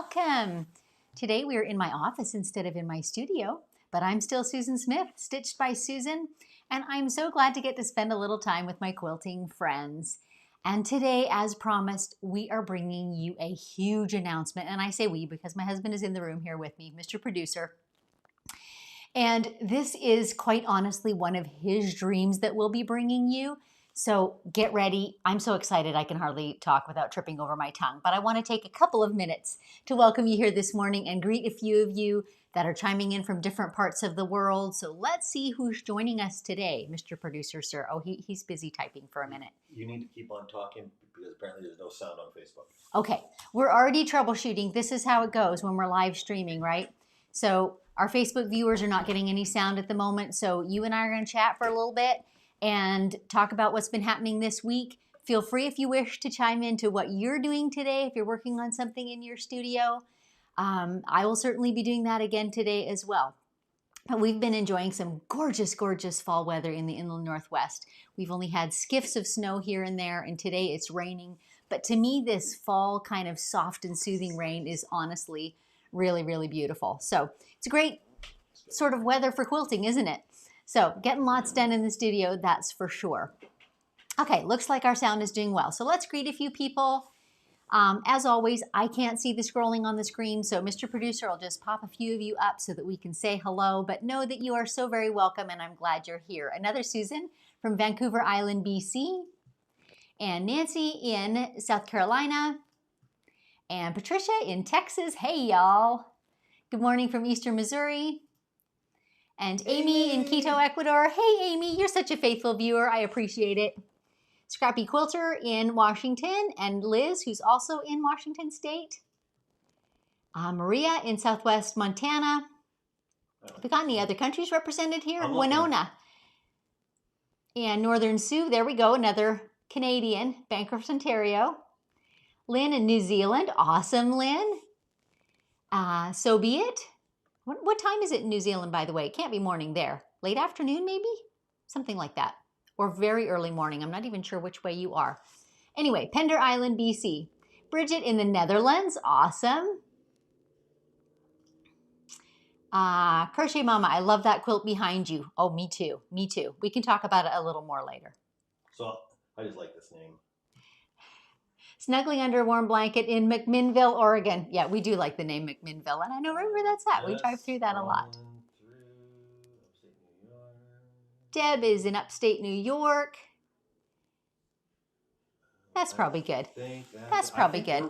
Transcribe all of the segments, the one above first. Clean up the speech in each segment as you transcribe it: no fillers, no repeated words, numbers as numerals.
welcome. Today we are in my office instead of in my studio, but I'm still Susan Smith, Stitched by Susan, and I'm so glad to get to spend a little time with my quilting friends. And today, as promised, we are bringing you a huge announcement, and I say we because my husband is in the room here with me, Mr. Producer. And this is quite honestly one of his dreams that we'll be bringing you. So get ready. I'm so excited I can hardly talk without tripping over my tongue. But I want to take a couple of minutes to welcome you here this morning and greet a few of you that are chiming in from different parts of the world. So let's see who's joining us today, Mr. Producer, sir. Oh, he's busy typing for a minute. You need to keep on talking because apparently there's no sound on Facebook. Okay, we're already troubleshooting. This is how it goes when we're live streaming, right? So our Facebook viewers are not getting any sound at the moment. So you and I are going to chat for a little bit and talk about what's been happening this week. Feel free if you wish to chime into what you're doing today, if you're working on something in your studio. I will certainly be doing that again today as well. But we've been enjoying some gorgeous, gorgeous fall weather in the inland Northwest. We've only had skiffs of snow here and there, and today it's raining. But to me, this fall kind of soft and soothing rain is honestly really, really beautiful. So it's a great sort of weather for quilting, isn't it? So getting lots done in the studio, that's for sure. Okay, looks like our sound is doing well. So let's greet a few people. As always, I can't see the scrolling on the screen, so Mr. Producer will just pop a few of you up so that we can say hello, but know that you are so very welcome and I'm glad you're here. Another Susan from Vancouver Island, BC, and Nancy in South Carolina, and Patricia in Texas. Hey, y'all. Good morning from Eastern Missouri. And Amy in Quito, Ecuador. Hey, Amy, you're such a faithful viewer. I appreciate it. Scrappy Quilter in Washington, and Liz, who's also in Washington State. Maria in Southwest Montana. Have we got any other countries represented here? Winona. And Northern Sioux, there we go, another Canadian, Bancroft, Ontario. Lynn in New Zealand, awesome, Lynn. So be it. What time is it in New Zealand, by the way? It can't be morning there. Late afternoon, maybe? Something like that. Or very early morning. I'm not even sure which way you are. Anyway, Pender Island, BC. Bridget in the Netherlands, awesome. Crochet Mama, I love that quilt behind you. Oh, me too, me too. We can talk about it a little more later. So, I just like this name. Snuggling under a warm blanket in McMinnville, Oregon. Yeah, we do like the name McMinnville, and I know where that's at. We drive through that a lot. Deb is in upstate New York. That's probably good. That's probably good.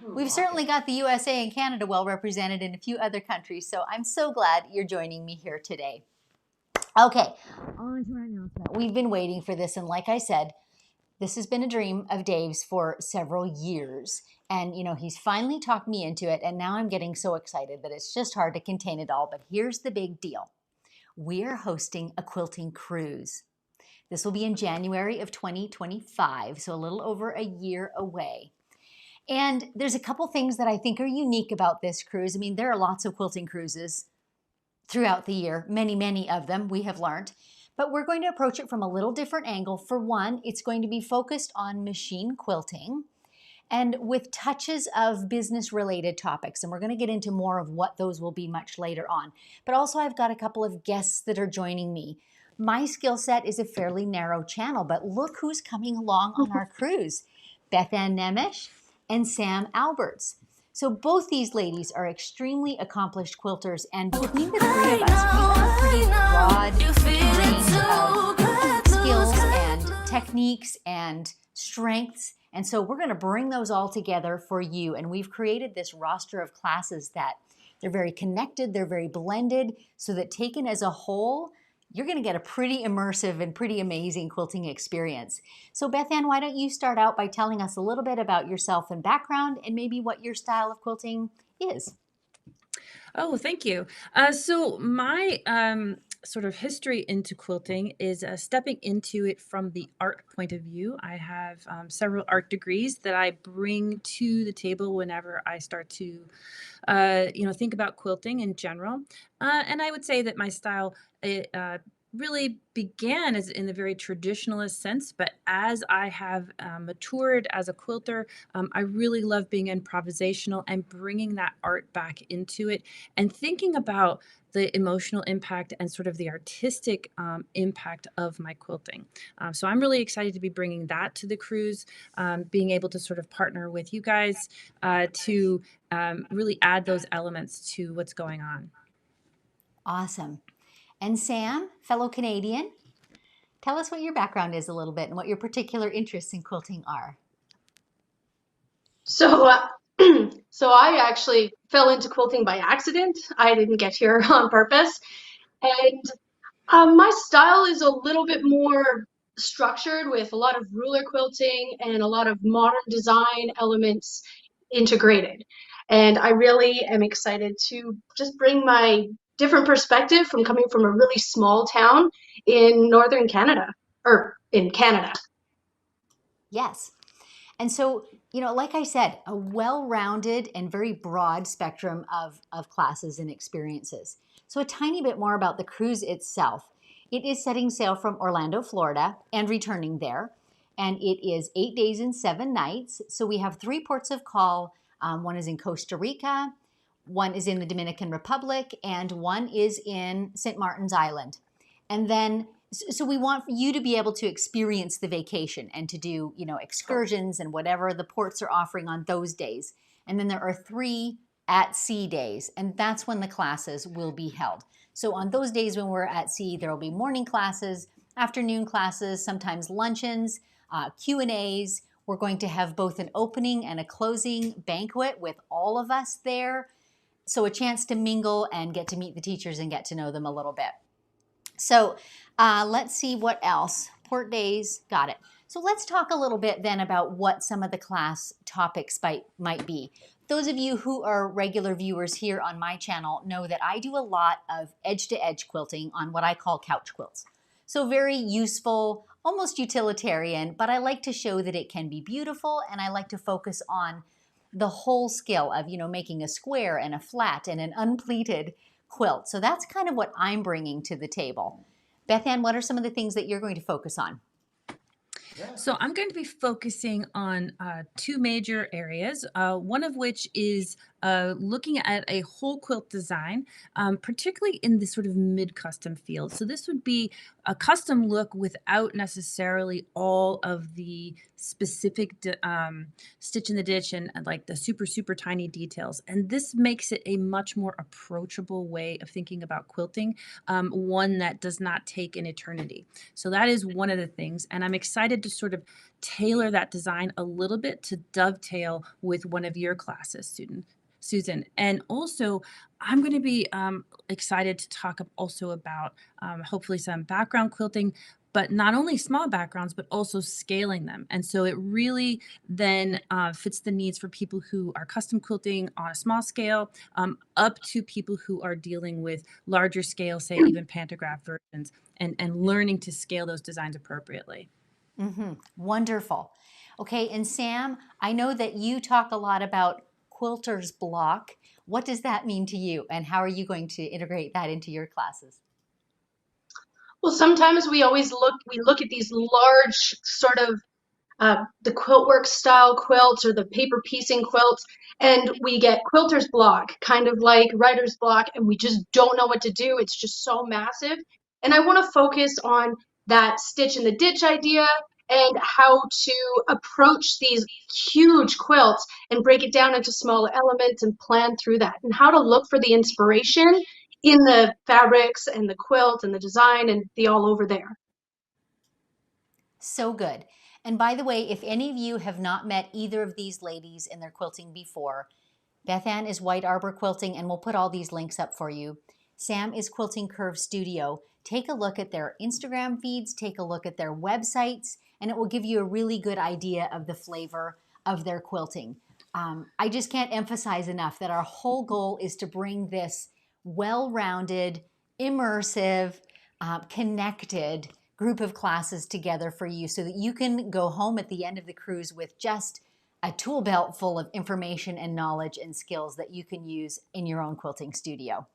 We've certainly got the USA and Canada well represented in a few other countries, so I'm so glad you're joining me here today. Okay, on to our announcement. We've been waiting for this, and like I said, this has been a dream of Dave's for several years. And, you know, he's finally talked me into it, and now I'm getting so excited that it's just hard to contain it all. But here's the big deal. We're hosting a quilting cruise. This will be in January of 2025, so a little over a year away. And there's a couple things that I think are unique about this cruise. I mean, there are lots of quilting cruises throughout the year, many, many of them we have learned. But we're going to approach it from a little different angle. For one, it's going to be focused on machine quilting and with touches of business-related topics. And we're going to get into more of what those will be much later on. But also, I've got a couple of guests that are joining me. My skill set is a fairly narrow channel, but look who's coming along on our cruise. Bethanne Nemesh and Sam Alberts. So both these ladies are extremely accomplished quilters, and between the three of us, we have a pretty broad range of skills and techniques and strengths. And so we're going to bring those all together for you. And we've created this roster of classes that they're very connected, they're very blended, so that taken as a whole, you're going to get a pretty immersive and pretty amazing quilting experience. So Bethanne, why don't you start out by telling us a little bit about yourself and background and maybe what your style of quilting is? Oh, thank you. So my sort of history into quilting is stepping into it from the art point of view. I have several art degrees that I bring to the table whenever I start to, think about quilting in general. And I would say that my style really began as in the very traditionalist sense, but as I have matured as a quilter, I really love being improvisational and bringing that art back into it and thinking about the emotional impact and sort of the artistic impact of my quilting. So I'm really excited to be bringing that to the cruise, being able to sort of partner with you guys to really add those elements to what's going on. Awesome. And Sam, fellow Canadian, tell us what your background is a little bit and what your particular interests in quilting are. So, so I actually fell into quilting by accident. I didn't get here on purpose. And my style is a little bit more structured with a lot of ruler quilting and a lot of modern design elements integrated. And I really am excited to just bring my different perspective from coming from a really small town in northern Canada, or in Canada. Yes. And so, like I said, a well-rounded and very broad spectrum of classes and experiences. So a tiny bit more about the cruise itself. It is setting sail from Orlando, Florida, and returning there. And it is 8 days and 7 nights. So we have 3 ports of call. One is in Costa Rica, one is in the Dominican Republic, and one is in St. Martin's Island. And then so we want you to be able to experience the vacation and to do, excursions and whatever the ports are offering on those days. And then there are 3 at sea days, and that's when the classes will be held. So on those days when we're at sea, there will be morning classes, afternoon classes, sometimes luncheons, Q&As. We're going to have both an opening and a closing banquet with all of us there. So a chance to mingle and get to meet the teachers and get to know them a little bit. So let's see what else. Port days, got it. So let's talk a little bit then about what some of the class topics might be. Those of you who are regular viewers here on my channel know that I do a lot of edge-to-edge quilting on what I call couch quilts. So very useful, almost utilitarian, but I like to show that it can be beautiful, and I like to focus on the whole skill of, making a square and a flat and an unpleated quilt. So that's kind of what I'm bringing to the table. Bethanne, what are some of the things that you're going to focus on? So I'm going to be focusing on 2 major areas, one of which is looking at a whole quilt design, particularly in the sort of mid-custom field. So this would be a custom look without necessarily all of the specific stitch in the ditch and like the super, super tiny details. And this makes it a much more approachable way of thinking about quilting, one that does not take an eternity. So that is one of the things. And I'm excited to sort of tailor that design a little bit to dovetail with one of your classes, Susan. And also, I'm going to be excited to talk also about hopefully some background quilting, but not only small backgrounds, but also scaling them. And so it really then fits the needs for people who are custom quilting on a small scale, up to people who are dealing with larger scale, say even pantograph versions, and learning to scale those designs appropriately. Wonderful. Okay, and Sam, I know that you talk a lot about quilter's block. What does that mean to you, and how are you going to integrate that into your classes? Well, sometimes we look at these large sort of the quiltwork style quilts or the paper piecing quilts, and we get quilter's block, kind of like writer's block, and we just don't know what to do. It's just so massive. And I want to focus on that stitch in the ditch idea and how to approach these huge quilts and break it down into smaller elements and plan through that, and how to look for the inspiration in the fabrics and the quilt and the design and the all over there. So good. And by the way, if any of you have not met either of these ladies in their quilting before, Bethanne is White Arbor Quilting, and we'll put all these links up for you. Sam is Quilting Curve Studio. Take a look at their Instagram feeds, take a look at their websites, and it will give you a really good idea of the flavor of their quilting. I just can't emphasize enough that our whole goal is to bring this well-rounded, immersive, connected group of classes together for you so that you can go home at the end of the cruise with just a tool belt full of information and knowledge and skills that you can use in your own quilting studio.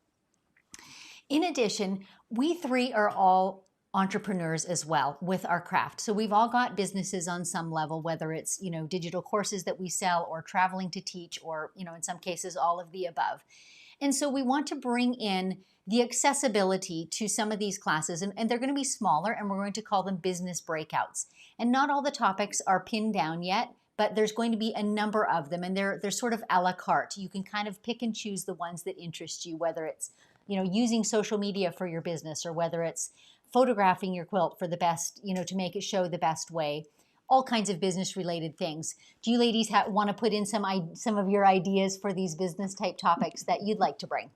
In addition, we 3 are all entrepreneurs as well with our craft. So we've all got businesses on some level, whether it's, digital courses that we sell or traveling to teach or, in some cases, all of the above. And so we want to bring in the accessibility to some of these classes, and they're going to be smaller, and we're going to call them business breakouts. And not all the topics are pinned down yet, but there's going to be a number of them, and they're sort of a la carte. You can kind of pick and choose the ones that interest you, whether it's, using social media for your business, or whether it's photographing your quilt for the best, to make it show the best way. All kinds of business related things. Do you ladies want to put in some of your ideas for these business type topics that you'd like to bring?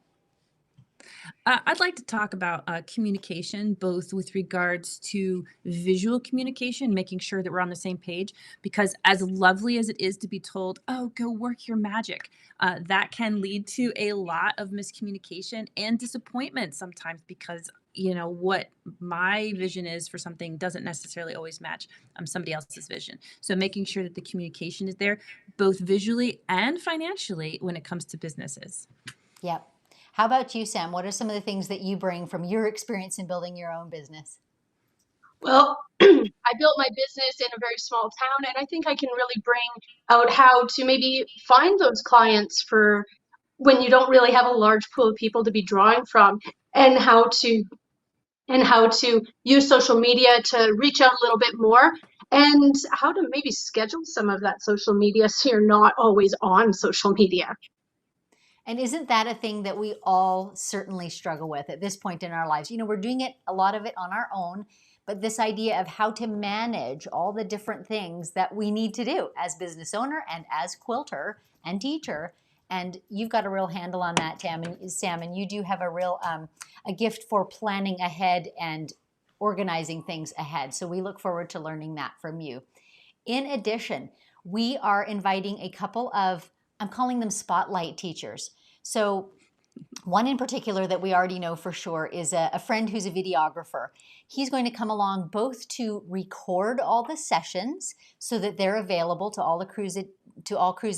I'd like to talk about communication, both with regards to visual communication, making sure that we're on the same page, because as lovely as it is to be told, oh, go work your magic, that can lead to a lot of miscommunication and disappointment sometimes, because what my vision is for something doesn't necessarily always match somebody else's vision. So making sure that the communication is there, both visually and financially, when it comes to businesses. Yep. How about you, Sam? What are some of the things that you bring from your experience in building your own business? Well, I built my business in a very small town, and I think I can really bring out how to maybe find those clients for when you don't really have a large pool of people to be drawing from, and how to use social media to reach out a little bit more, and how to maybe schedule some of that social media so you're not always on social media. And isn't that a thing that we all certainly struggle with at this point in our lives? We're doing a lot of it on our own, but this idea of how to manage all the different things that we need to do as business owner and as quilter and teacher. And you've got a real handle on that, Sam, and you do have a real a gift for planning ahead and organizing things ahead. So we look forward to learning that from you. In addition, we are inviting a couple of, I'm calling them spotlight teachers. So one in particular that we already know for sure is a friend who's a videographer. He's going to come along both to record all the sessions so that they're available to all cruise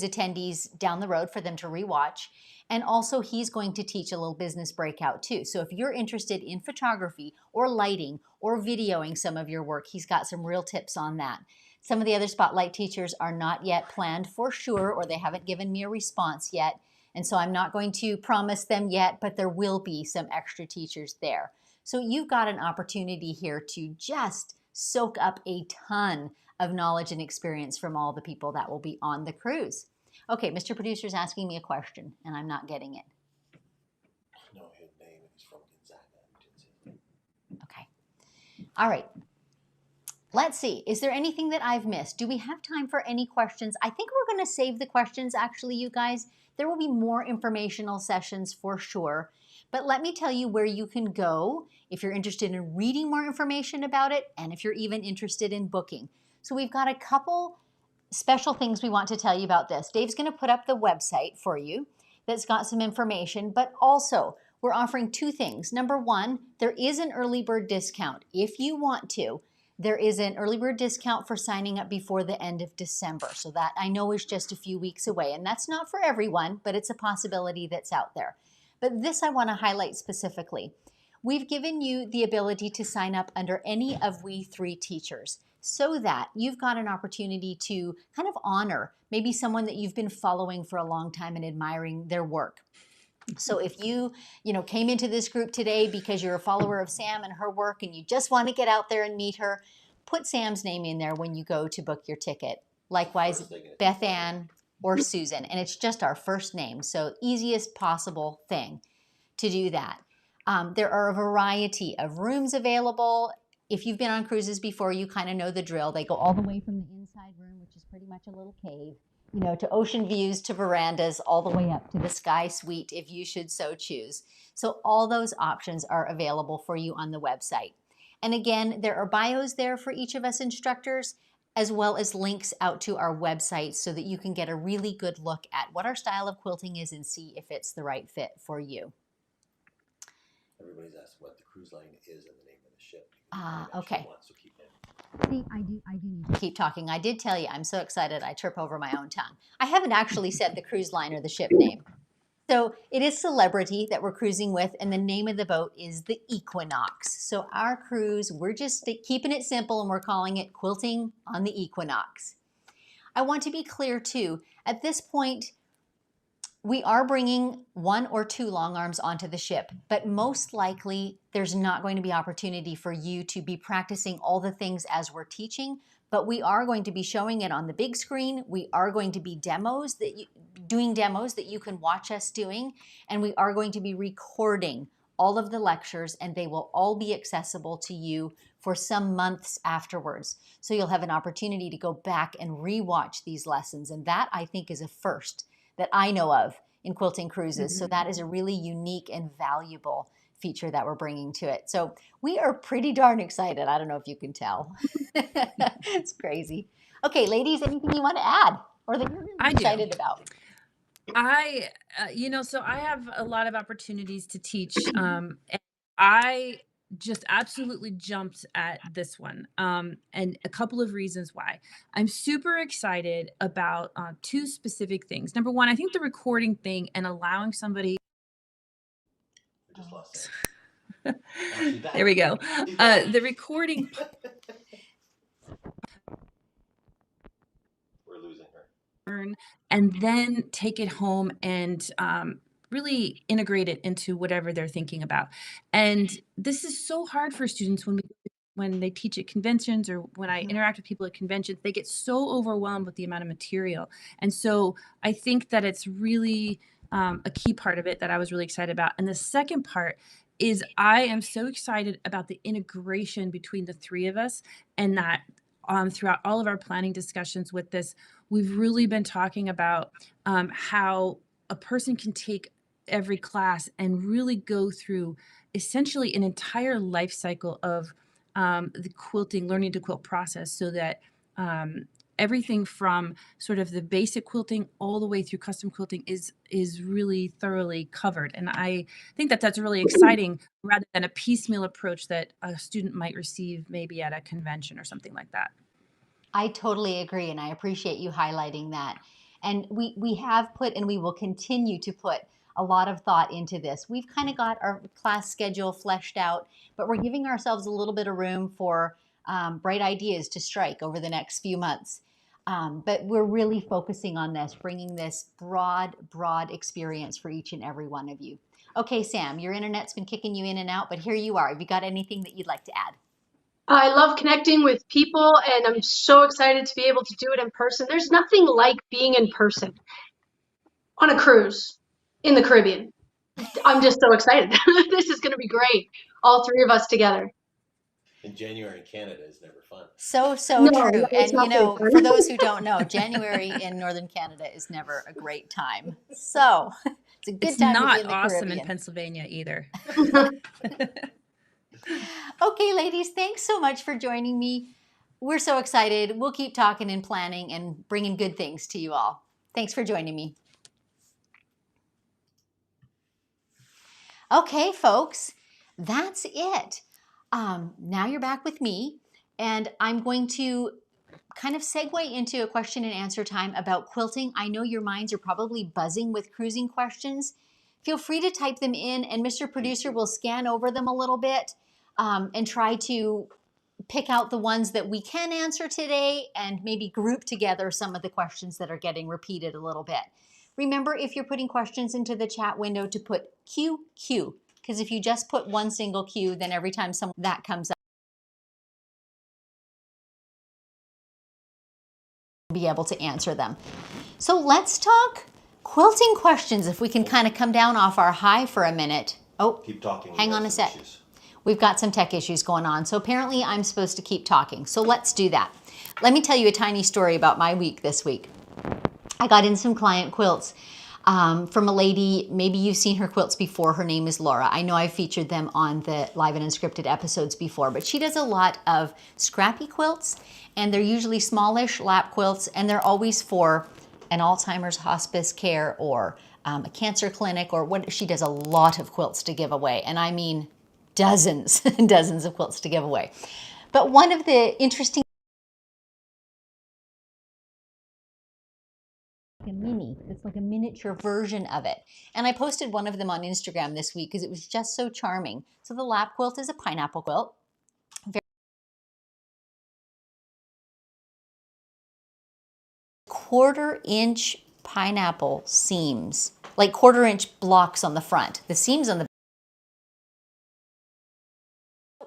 attendees down the road for them to rewatch. And also he's going to teach a little business breakout too. So if you're interested in photography or lighting or videoing some of your work, he's got some real tips on that. Some of the other spotlight teachers are not yet planned for sure, or they haven't given me a response yet. And so I'm not going to promise them yet, but there will be some extra teachers there. So you've got an opportunity here to just soak up a ton of knowledge and experience from all the people that will be on the cruise. Okay, Mr. Producer's asking me a question, and I'm not getting it. I know his name, and he's from Gonzaga. Okay. All right. Let's see. Is there anything that I've missed? Do we have time for any questions? I think we're going to save the questions, actually, you guys. There will be more informational sessions for sure. But let me tell you where you can go if you're interested in reading more information about it, and if you're even interested in booking. So we've got a couple special things we want to tell you about this. Dave's going to put up the website for you that's got some information, but also we're offering two things. Number one, there is an early bird discount. If you want to, there is an early bird discount for signing up before the end of December. So that I know is just a few weeks away, and that's not for everyone, but it's a possibility that's out there. But this I want to highlight specifically. We've given you the ability to sign up under any of we three teachers, so that you've got an opportunity to kind of honor maybe someone that you've been following for a long time and admiring their work. So if you came into this group today because you're a follower of Sam and her work and you just want to get out there and meet her, put Sam's name in there when you go to book your ticket. Likewise, Bethanne or Susan. And it's just our first name. So easiest possible thing to do that. There are a variety of rooms available. If you've been on cruises before, you kind of know the drill. They go all the way from the inside room, which is pretty much a little cave, to ocean views, to verandas, all the way up to the sky suite if you should so choose. So all those options are available for you on the website. And again, there are bios there for each of us instructors, as well as links out to our website so that you can get a really good look at what our style of quilting is and see if it's the right fit for you. Everybody's asked what the cruise line is and the name of the ship. Okay. So keep it. See, I do need to keep talking. I did tell you, I'm so excited I trip over my own tongue. I haven't actually said the cruise line or the ship name. So it is Celebrity that we're cruising with, and the name of the boat is the Equinox. So our cruise, we're just keeping it simple, and we're calling it Quilting on the Equinox. I want to be clear too, at this point, we are bringing 1 or 2 long arms onto the ship, but most likely there's not going to be opportunity for you to be practicing all the things as we're teaching, but we are going to be showing it on the big screen. We are going to be doing demos that you can watch us doing, and we are going to be recording all of the lectures, and they will all be accessible to you for some months afterwards. So you'll have an opportunity to go back and rewatch these lessons, and that I think is a first that I know of in Quilting Cruises. So that is a really unique and valuable feature that we're bringing to it. So we are pretty darn excited. I don't know if you can tell. It's crazy. Okay, ladies, anything you want to add or that you're really I do. excited about? So I have a lot of opportunities to teach. And I just absolutely jumped at this one. And a couple of reasons why. I'm super excited about 2 specific things. Number one, I think the recording thing and allowing somebody. We just lost that. Now she's back. There we go. She's back. The recording. We're losing her. And then take it home and really integrate it into whatever they're thinking about. And this is so hard for students when they teach at conventions or when I interact with people at conventions. They get so overwhelmed with the amount of material. And so I think that it's really a key part of it that I was really excited about. And the second part is I am so excited about the integration between the 3 of us, and that throughout all of our planning discussions with this, we've really been talking about how a person can take every class and really go through essentially an entire life cycle of the quilting, learning to quilt process, so that everything from sort of the basic quilting all the way through custom quilting is really thoroughly covered. And I think that that's really exciting, rather than a piecemeal approach that a student might receive maybe at a convention or something like that. I totally agree, and I appreciate you highlighting that. And we have put, and we will continue to put, a lot of thought into this. We've kind of got our class schedule fleshed out, but we're giving ourselves a little bit of room for bright ideas to strike over the next few months. But we're really focusing on this, bringing this broad experience for each and every one of you. Okay, Sam, your internet's been kicking you in and out, but here you are. Have you got anything that you'd like to add? I love connecting with people, and I'm so excited to be able to do it in person. There's nothing like being in person on a cruise in the Caribbean. I'm just so excited. This is going to be great. All 3 of us together. In January in Canada is never fun. So No, true. it's And not very fun. for those who don't know, January in Northern Canada is never a great time. So it's a good It's time to be not in the awesome in Caribbean. Pennsylvania either. Okay, ladies, thanks so much for joining me. We're so excited. We'll keep talking and planning and bringing good things to you all. Thanks for joining me. Okay, folks, that's it. Now you're back with me, and I'm going to kind of segue into a question and answer time about quilting. I know your minds are probably buzzing with cruising questions. Feel free to type them in, and Mr. Producer will scan over them a little bit and try to pick out the ones that we can answer today and maybe group together some of the questions that are getting repeated a little bit. Remember, if you're putting questions into the chat window, to put QQ, because if you just put one single Q, then every time that comes up, you'll be able to answer them. So let's talk quilting questions, if we can kind of come down off our high for a minute. Oh, Keep talking. hang on a sec. We've got some tech issues going on, so apparently I'm supposed to keep talking. So let's do that. Let me tell you a tiny story about my week this week. I got in some client quilts from a lady. Maybe you've seen her quilts before. Her name is Laura. I know I've featured them on the live and unscripted episodes before, but she does a lot of scrappy quilts, and they're usually smallish lap quilts, and they're always for an Alzheimer's hospice care or a cancer clinic, or what. She does a lot of quilts to give away, and I mean dozens and dozens of quilts to give away. But one of the interesting, a mini underneath. It's like a miniature version of it. And I posted one of them on Instagram this week because it was just so charming. So the lap quilt is a pineapple quilt. Quarter-inch pineapple seams, like quarter-inch blocks on the front. The seams on the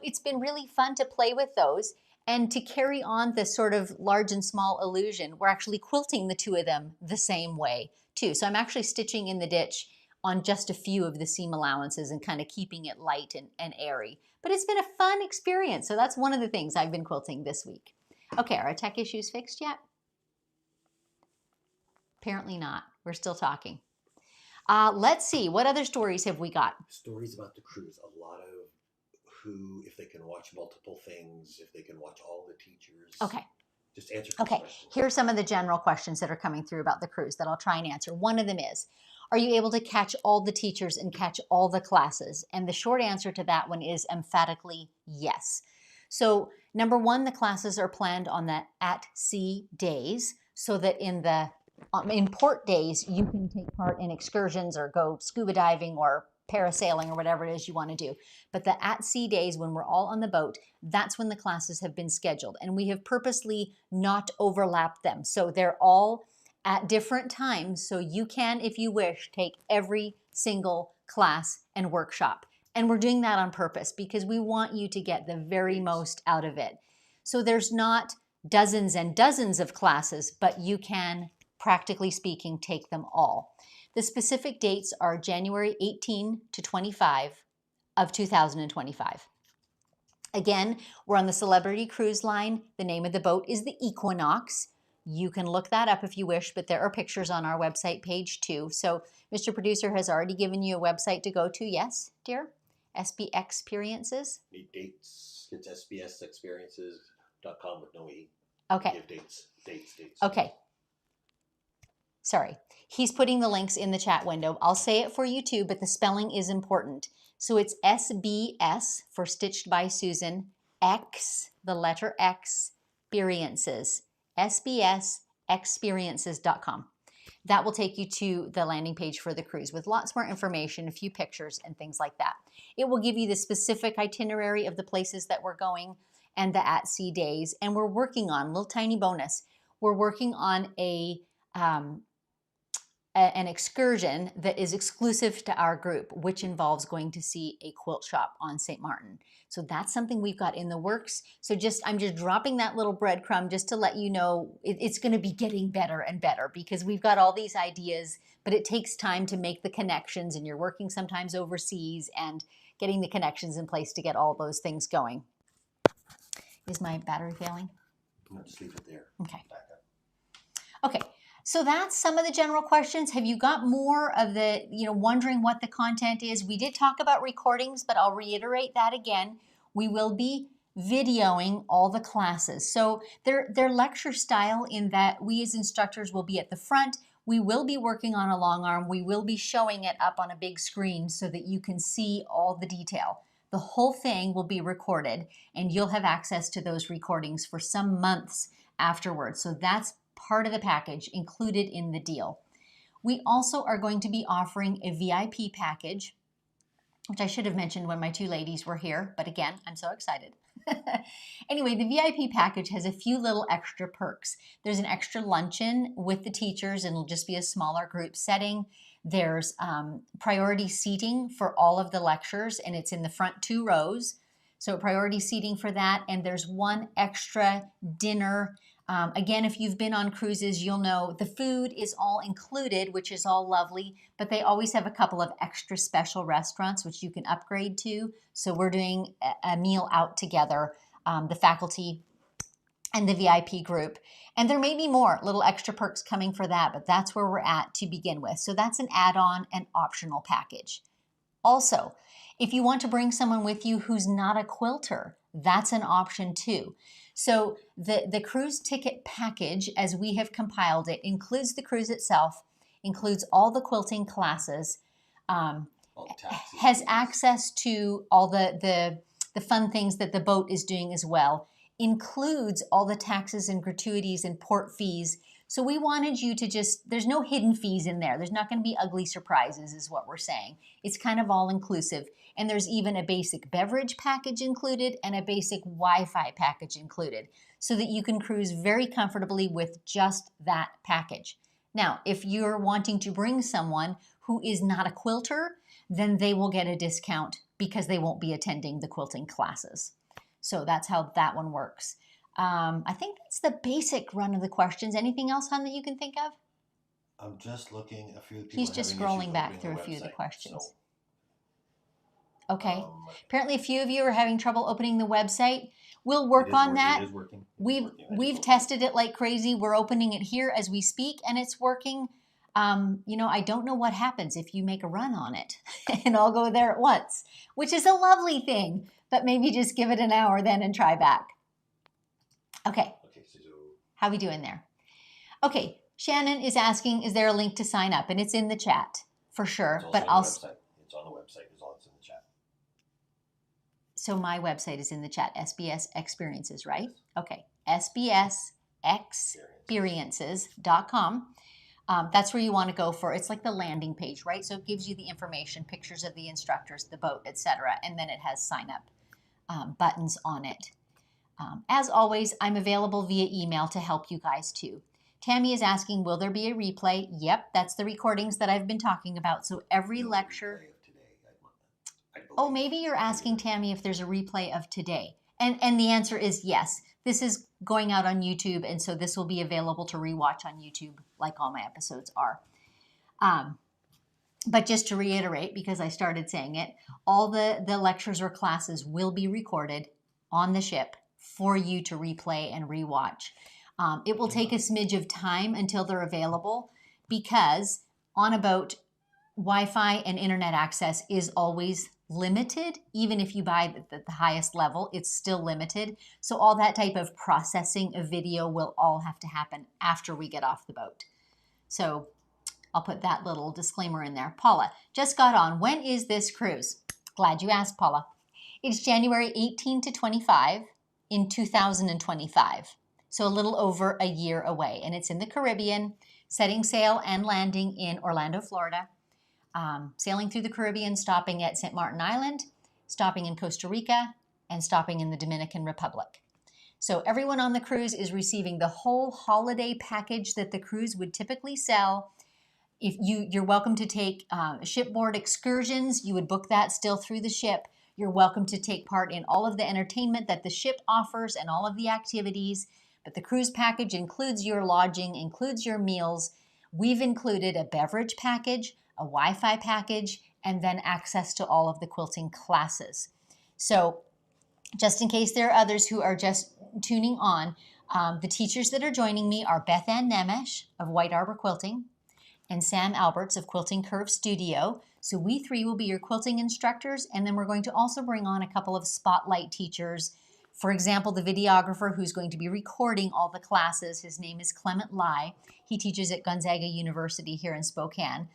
It's been really fun to play with those and to carry on this sort of large and small illusion. We're actually quilting the two of them the same way too. So I'm actually stitching in the ditch on just a few of the seam allowances and kind of keeping it light and airy. But it's been a fun experience. So that's one of the things I've been quilting this week. Okay, are our tech issues fixed yet? Apparently not. We're still talking. Let's see. What other stories have we got? Stories about the cruise. A lot of who, if they can watch multiple things, if they can watch all the teachers. Okay. Just answer questions. Okay, here are some of the general questions that are coming through about the cruise that I'll try and answer. One of them is, are you able to catch all the teachers and catch all the classes? And the short answer to that one is emphatically yes. So number one, the classes are planned on the at-sea days so that in port days, you can take part in excursions or go scuba diving or parasailing or whatever it is you want to do. But the at-sea days when we're all on the boat, that's when the classes have been scheduled. And we have purposely not overlapped them. So they're all at different times. So you can, if you wish, take every single class and workshop. And we're doing that on purpose because we want you to get the very most out of it. So there's not dozens and dozens of classes, but you can, practically speaking, take them all. The specific dates are January 18 to 25 of 2025. Again, we're on the Celebrity Cruise Line. The name of the boat is the Equinox. You can look that up if you wish, but there are pictures on our website page too. So Mr. Producer has already given you a website to go to. Yes, dear? SB Experiences. Need dates. It's sbsexperiences.com with no E. Okay. Give dates. Okay. Sorry. He's putting the links in the chat window. I'll say it for you too, but the spelling is important. So it's SBS for Stitched by Susan, X, the letter X, experiences, sbsexperiences.com. That will take you to the landing page for the cruise with lots more information, a few pictures and things like that. It will give you the specific itinerary of the places that we're going and the at-sea days. And we're working on, little tiny bonus, we're working on an excursion that is exclusive to our group, which involves going to see a quilt shop on St. Maarten. So that's something we've got in the works. So I'm just dropping that little breadcrumb just to let you know it's going to be getting better and better because we've got all these ideas, but it takes time to make the connections, and you're working sometimes overseas and getting the connections in place to get all those things going. Is my battery failing? No, just leave it there. Okay. Okay. So that's some of the general questions. Have you got more of the, wondering what the content is? We did talk about recordings, but I'll reiterate that again. We will be videoing all the classes. So they're lecture style in that we as instructors will be at the front. We will be working on a long arm. We will be showing it up on a big screen so that you can see all the detail. The whole thing will be recorded, and you'll have access to those recordings for some months afterwards. So that's part of the package included in the deal. We also are going to be offering a VIP package, which I should have mentioned when my two ladies were here, but again, I'm so excited. Anyway, the VIP package has a few little extra perks. There's an extra luncheon with the teachers, and it'll just be a smaller group setting. There's priority seating for all of the lectures, and it's in the front 2 rows. So priority seating for that, and there's one extra dinner. Again, if you've been on cruises, you'll know the food is all included, which is all lovely, but they always have a couple of extra special restaurants which you can upgrade to. So we're doing a meal out together, the faculty and the VIP group. And there may be more little extra perks coming for that, but that's where we're at to begin with. So that's an add-on and optional package. Also, if you want to bring someone with you who's not a quilter, that's an option too. So the cruise ticket package, as we have compiled it, includes the cruise itself, includes all the quilting classes, has access to all the fun things that the boat is doing as well, includes all the taxes and gratuities and port fees. So we wanted you to just, there's no hidden fees in there. There's not going to be ugly surprises is what we're saying. It's kind of all inclusive. And there's even a basic beverage package included and a basic Wi-Fi package included so that you can cruise very comfortably with just that package. Now, if you're wanting to bring someone who is not a quilter, then they will get a discount because they won't be attending the quilting classes. So that's how that one works. I think that's the basic run of the questions. Anything else, hon, that you can think of? I'm just looking. A few people He's just scrolling back through a few of the questions. Okay. Apparently, a few of you are having trouble opening the website. We'll work on that. It is working. We've tested it like crazy. We're opening it here as we speak, and it's working. I don't know what happens if you make a run on it and I'll go there at once, which is a lovely thing, but maybe just give it an hour then and try back. Okay. How we doing there? Okay. Shannon is asking, is there a link to sign up? And it's in the chat for sure, but I'll... It's on the website as well as in the chat. So my website is in the chat, SBS Experiences, right? Okay. SBSexperiences.com. That's where you want to go for, it's like the landing page, right? So it gives you the information, pictures of the instructors, the boat, etc. And then it has sign up buttons on it. As always, I'm available via email to help you guys too. Tammy is asking, will there be a replay? Yep, that's the recordings that I've been talking about. So every lecture... Oh, maybe you're asking, Tammy, if there's a replay of today. And the answer is yes. This is going out on YouTube, and so this will be available to rewatch on YouTube like all my episodes are. But just to reiterate, because I started saying it, all the lectures or classes will be recorded on the ship for you to replay and rewatch. It will take a smidge of time until they're available because on a boat, Wi-Fi and internet access is always limited. Even if you buy the highest level, it's still limited. So all that type of processing of video will all have to happen after we get off the boat. So I'll put that little disclaimer in there. Paula, just got on. When is this cruise? Glad you asked, Paula. It's January 18 to 25 in 2025. So a little over a year away. And it's in the Caribbean, setting sail and landing in Orlando, Florida. Sailing through the Caribbean, stopping at St. Maarten Island, stopping in Costa Rica, and stopping in the Dominican Republic. So everyone on the cruise is receiving the whole holiday package that the cruise would typically sell. If you're welcome to take shipboard excursions, you would book that still through the ship. You're welcome to take part in all of the entertainment that the ship offers and all of the activities. But the cruise package includes your lodging, includes your meals. We've included a beverage package, a Wi-Fi package, and then access to all of the quilting classes. So just in case there are others who are just tuning on, the teachers that are joining me are Bethanne Nemesh of White Arbor Quilting and Sam Alberts of Quilting Curve Studio. So we three will be your quilting instructors, and then we're going to also bring on a couple of spotlight teachers. For example, the videographer who's going to be recording all the classes, his name is Clement Lai. He teaches at Gonzaga University here in Spokane.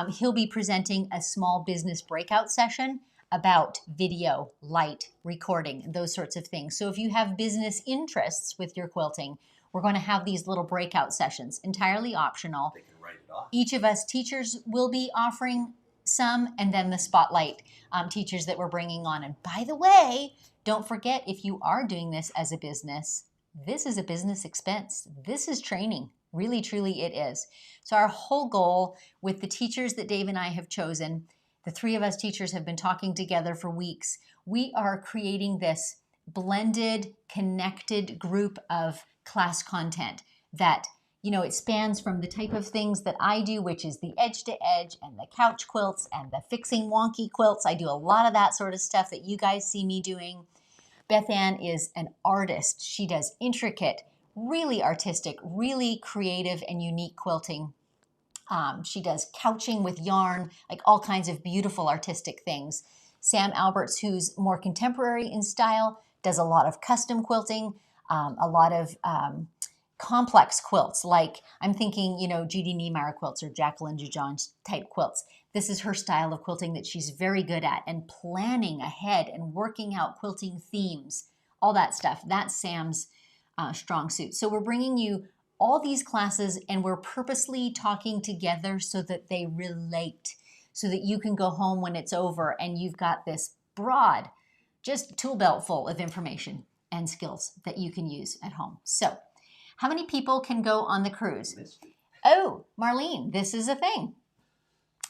He'll be presenting a small business breakout session about video, light, recording, those sorts of things. So if you have business interests with your quilting, we're going to have these little breakout sessions, entirely optional. They can write it off. Each of us teachers will be offering some, and then the spotlight teachers that we're bringing on. And by the way, don't forget, if you are doing this as a business, this is a business expense. This is training. Really, truly it is. So our whole goal with the teachers that Dave and I have chosen, the three of us teachers have been talking together for weeks. We are creating this blended, connected group of class content that, it spans from the type of things that I do, which is the edge to edge and the couch quilts and the fixing wonky quilts. I do a lot of that sort of stuff that you guys see me doing. Bethanne is an artist. She does intricate, really artistic, really creative and unique quilting. She does couching with yarn, like all kinds of beautiful artistic things. Sam Alberts, who's more contemporary in style, does a lot of custom quilting, a lot of complex quilts, like I'm thinking, Judy Niemeyer quilts or Jacqueline Jujon type quilts. This is her style of quilting that she's very good at, and planning ahead and working out quilting themes, all that stuff. That's Sam's strong suit. So we're bringing you all these classes, and we're purposely talking together so that they relate, so that you can go home when it's over and you've got this broad, just tool belt full of information and skills that you can use at home. So, how many people can go on the cruise? Oh, Marlene, this is a thing.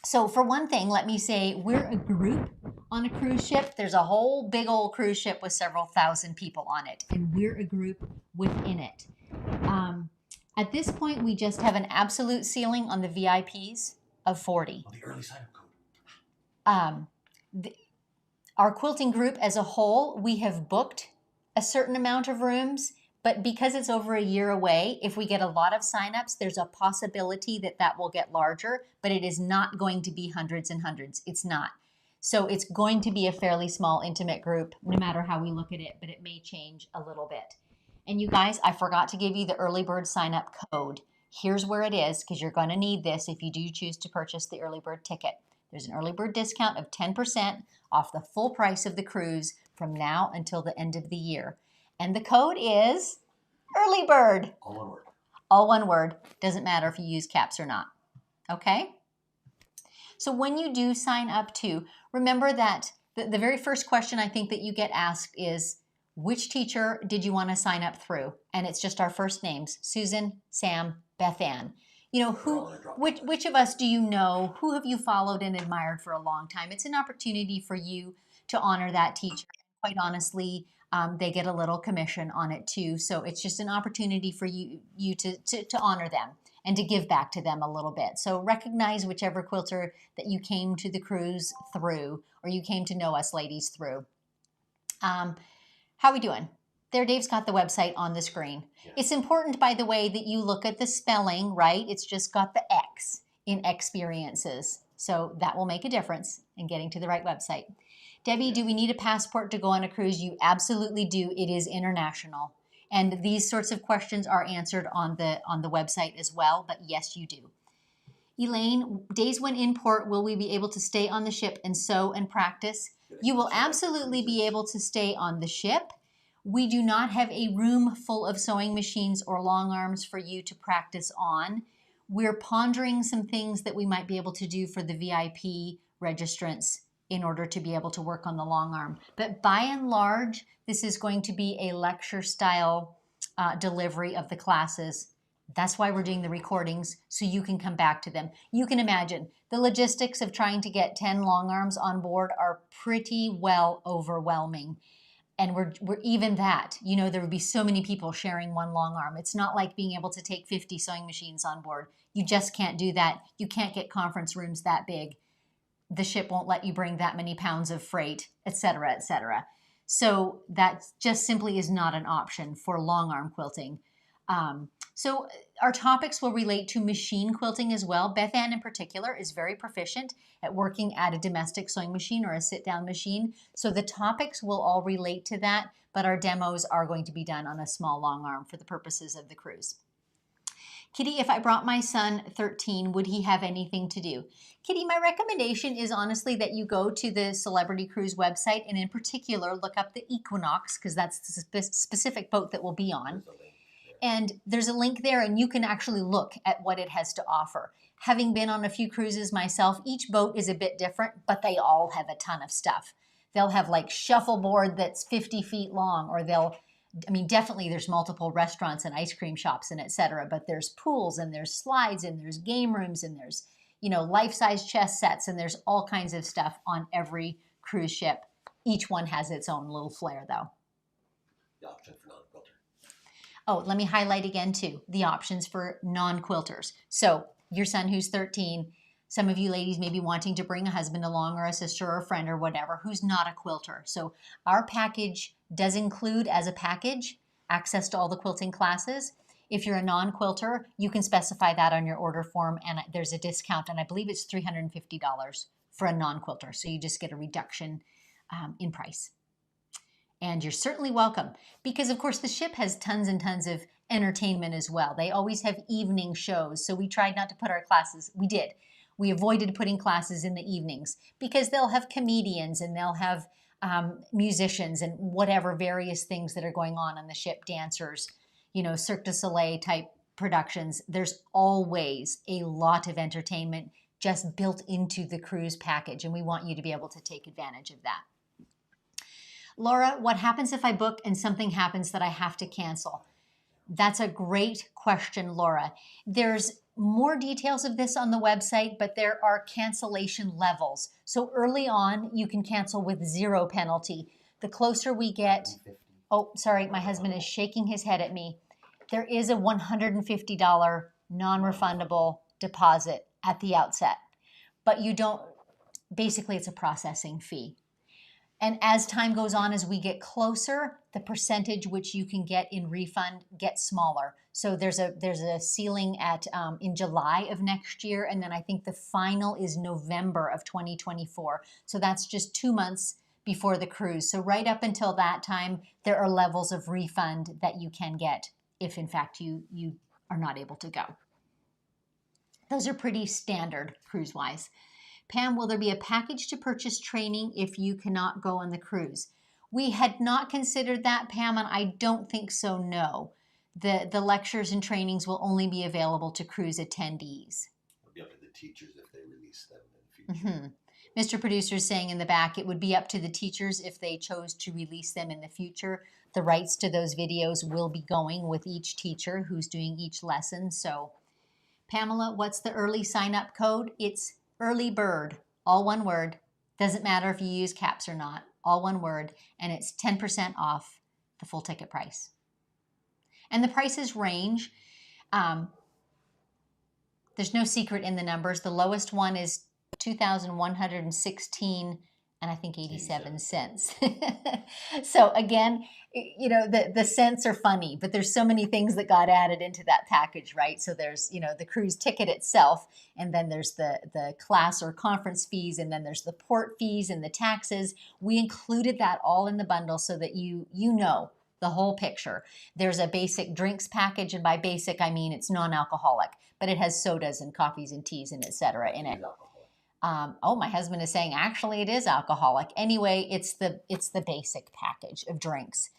So for one thing, let me say we're a group on a cruise ship. There's a whole big old cruise ship with several thousand people on it, and we're a group within it. At this point, we just have an absolute ceiling on the VIPs of 40. On the early sign up code. Our quilting group as a whole, we have booked a certain amount of rooms, but because it's over a year away, if we get a lot of signups, there's a possibility that that will get larger, but it is not going to be hundreds and hundreds. It's not. So it's going to be a fairly small, intimate group, no matter how we look at it, but it may change a little bit. And you guys, I forgot to give you the early bird sign up code. Here's where it is, because you're going to need this if you do choose to purchase the early bird ticket. There's an early bird discount of 10% off the full price of the cruise from now until the end of the year. And the code is early bird. All one word. All one word. Doesn't matter if you use caps or not. Okay? So when you do sign up too, remember that the very first question I think that you get asked is, which teacher did you want to sign up through? And it's just our first names, Susan, Sam, Bethanne. You know, which of us do you know? Who have you followed and admired for a long time? It's an opportunity for you to honor that teacher. Quite honestly, they get a little commission on it too. So it's just an opportunity for you to honor them and to give back to them a little bit. So recognize whichever quilter that you came to the cruise through, or you came to know us ladies through. How we doing? There, Dave's got the website on the screen. Yeah. It's important, by the way, that you look at the spelling, right? It's just got the X in experiences. So that will make a difference in getting to the right website. Debbie, do we need a passport to go on a cruise? You absolutely do. It is international. And these sorts of questions are answered on the website as well, but yes, you do. Elaine, days when in port, will we be able to stay on the ship and sew and practice? You will absolutely be able to stay on the ship. We do not have a room full of sewing machines or long arms for you to practice on. We're pondering some things that we might be able to do for the VIP registrants in order to be able to work on the long arm. But by and large, this is going to be a lecture style delivery of the classes. That's why we're doing the recordings, so you can come back to them. You can imagine the logistics of trying to get 10 long arms on board are pretty well overwhelming. And we're even that, you know, there would be so many people sharing one long arm. It's not like being able to take 50 sewing machines on board. You just can't do that. You can't get conference rooms that big. The ship won't let you bring that many pounds of freight, et cetera, et cetera. So that just simply is not an option for long arm quilting. So our topics will relate to machine quilting as well. Bethanne in particular is very proficient at working at a domestic sewing machine or a sit-down machine. So the topics will all relate to that, but our demos are going to be done on a small long arm for the purposes of the cruise. Kitty, if I brought my son 13, would he have anything to do? Kitty, my recommendation is honestly that you go to the Celebrity Cruise website and in particular look up the Equinox, because that's the specific boat that we'll be on. And there's a link there and you can actually look at what it has to offer. Having been on a few cruises myself, each boat is a bit different, but they all have a ton of stuff. They'll have like shuffleboard that's 50 feet long, or definitely there's multiple restaurants and ice cream shops and et cetera, but there's pools and there's slides and there's game rooms and there's, life-size chess sets, and there's all kinds of stuff on every cruise ship. Each one has its own little flair though. The option for non-quilter. Oh, let me highlight again too, the options for non-quilters. So your son who's 13, some of you ladies may be wanting to bring a husband along or a sister or a friend or whatever who's not a quilter. So our package does include as a package access to all the quilting classes. If you're a non-quilter, you can specify that on your order form and there's a discount, and I believe it's $350 for a non-quilter. So you just get a reduction in price. And you're certainly welcome because, of course, the ship has tons and tons of entertainment as well. They always have evening shows. So we tried not to put our classes. We avoided putting classes in the evenings because they'll have comedians and they'll have musicians and whatever various things that are going on the ship, dancers, Cirque du Soleil type productions, there's always a lot of entertainment just built into the cruise package, and we want you to be able to take advantage of that. Laura, what happens if I book and something happens that I have to cancel? That's a great question, Laura. There's more details of this on the website, but there are cancellation levels. So early on, you can cancel with 0 penalty. The closer we get, oh, sorry, my husband is shaking his head at me. There is a $150 non-refundable deposit at the outset, but you don't, basically it's a processing fee. And as time goes on, as we get closer, the percentage which you can get in refund gets smaller. So there's a ceiling at in July of next year, and then I think the final is November of 2024. So that's just 2 months before the cruise. So right up until that time, there are levels of refund that you can get if in fact you are not able to go. Those are pretty standard cruise-wise. Pam, will there be a package to purchase training if you cannot go on the cruise? We had not considered that, Pam, and I don't think so, no. The lectures and trainings will only be available to cruise attendees. It'll be up to the teachers if they release them in the future. Mm-hmm. Mr. Producer is saying in the back, it would be up to the teachers if they chose to release them in the future. The rights to those videos will be going with each teacher who's doing each lesson. So, Pamela, what's the early sign-up code? It's early bird, all one word. Doesn't matter if you use caps or not, all one word, and it's 10% off the full ticket price. And the prices range. There's no secret in the numbers. The lowest one is $2,116 and I think 87 cents. So again, you know, the cents are funny, but there's so many things that got added into that package, right? So there's, you know, the cruise ticket itself, and then there's the class or conference fees, and then there's the port fees and the taxes. We included that all in the bundle so that you know the whole picture. There's a basic drinks package, and by basic I mean it's non-alcoholic, but it has sodas and coffees and teas and etc. in it. Oh, my husband is saying actually it is alcoholic. Anyway, it's the basic package of drinks.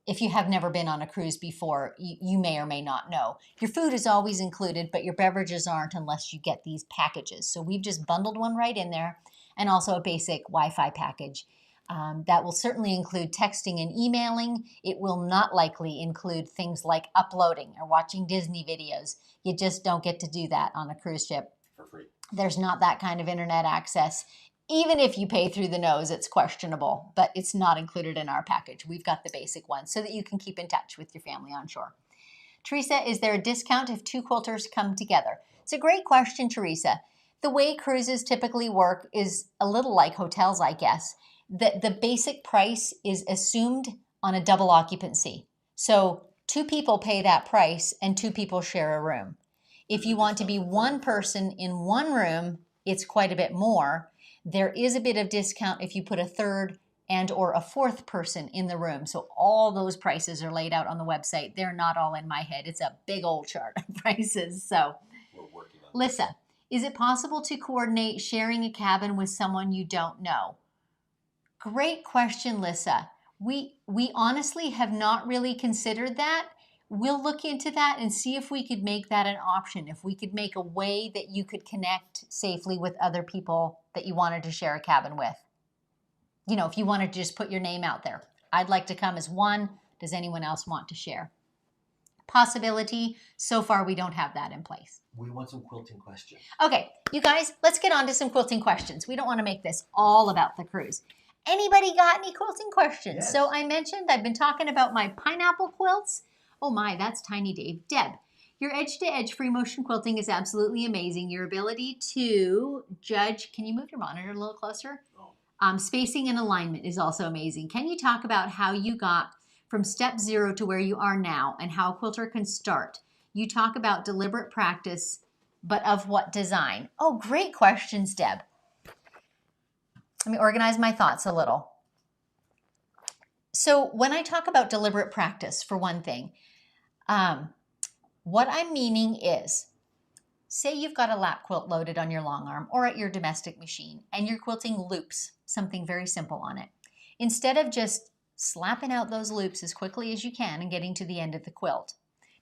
If you have never been on a cruise before, you may or may not know. Your food is always included, but your beverages aren't unless you get these packages. So we've just bundled one right in there, and also a basic Wi-Fi package. That will certainly include texting and emailing. It will not likely include things like uploading or watching Disney videos. You just don't get to do that on a cruise ship. For free. There's not that kind of internet access. Even if you pay through the nose, it's questionable, but it's not included in our package. We've got the basic one so that you can keep in touch with your family on shore. Teresa, is there a discount if 2 quilters come together? It's a great question, Teresa. The way cruises typically work is a little like hotels, I guess. The basic price is assumed on a double occupancy. So 2 people pay that price and 2 people share a room. If you want to be 1 person in 1 room, it's quite a bit more. There is a bit of discount if you put a 3rd and or a 4th person in the room. So all those prices are laid out on the website. They're not all in my head. It's a big old chart of prices. So, We're working on Lissa, is it possible to coordinate sharing a cabin with someone you don't know? Great question, Lissa. We honestly have not really considered that. We'll look into that and see if we could make that an option, if we could make a way that you could connect safely with other people that you wanted to share a cabin with. You know, if you wanted to just put your name out there. I'd like to come as one. Does anyone else want to share? Possibility. So far, we don't have that in place. We want some quilting questions. Okay, you guys, let's get on to some quilting questions. We don't want to make this all about the cruise. Anybody got any quilting questions? Yes. So I mentioned I've been talking about my pineapple quilts. Oh my, that's tiny, Dave. Deb, your edge-to-edge free motion quilting is absolutely amazing. Your ability to judge, can you move your monitor a little closer? Oh. Spacing and alignment is also amazing. Can you talk about how you got from step 0 to where you are now and how a quilter can start? You talk about deliberate practice, but of what design? Oh, great questions, Deb. Let me organize my thoughts a little. So when I talk about deliberate practice, for one thing, what I'm meaning is, say you've got a lap quilt loaded on your long arm or at your domestic machine, and you're quilting loops, something very simple on it. Instead of just slapping out those loops as quickly as you can and getting to the end of the quilt,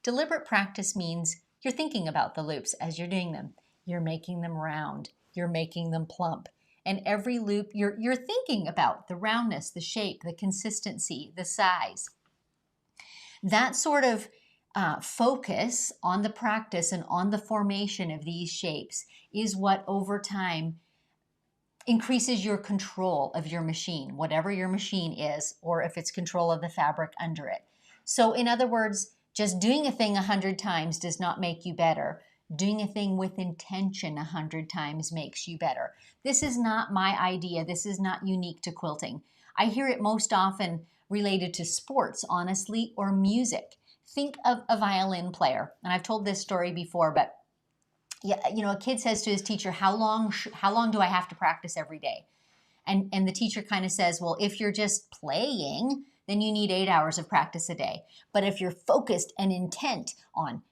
Deliberate practice means you're thinking about the loops as you're doing them. You're making them round. You're making them plump. And every loop, you're thinking about the roundness, the shape, the consistency, the size. That sort of focus on the practice and on the formation of these shapes is what over time increases your control of your machine, whatever your machine is, or if it's control of the fabric under it. So in other words, just doing a thing 100 times does not make you better. Doing a thing with intention 100 times makes you better. This is not my idea. This is not unique to quilting. I hear it most often related to sports, honestly, or music. Think of a violin player. And I've told this story before, but yeah, a kid says to his teacher, how long do I have to practice every day? And the teacher kind of says, well, if you're just playing, then you need 8 hours of practice a day. But if you're focused and intent on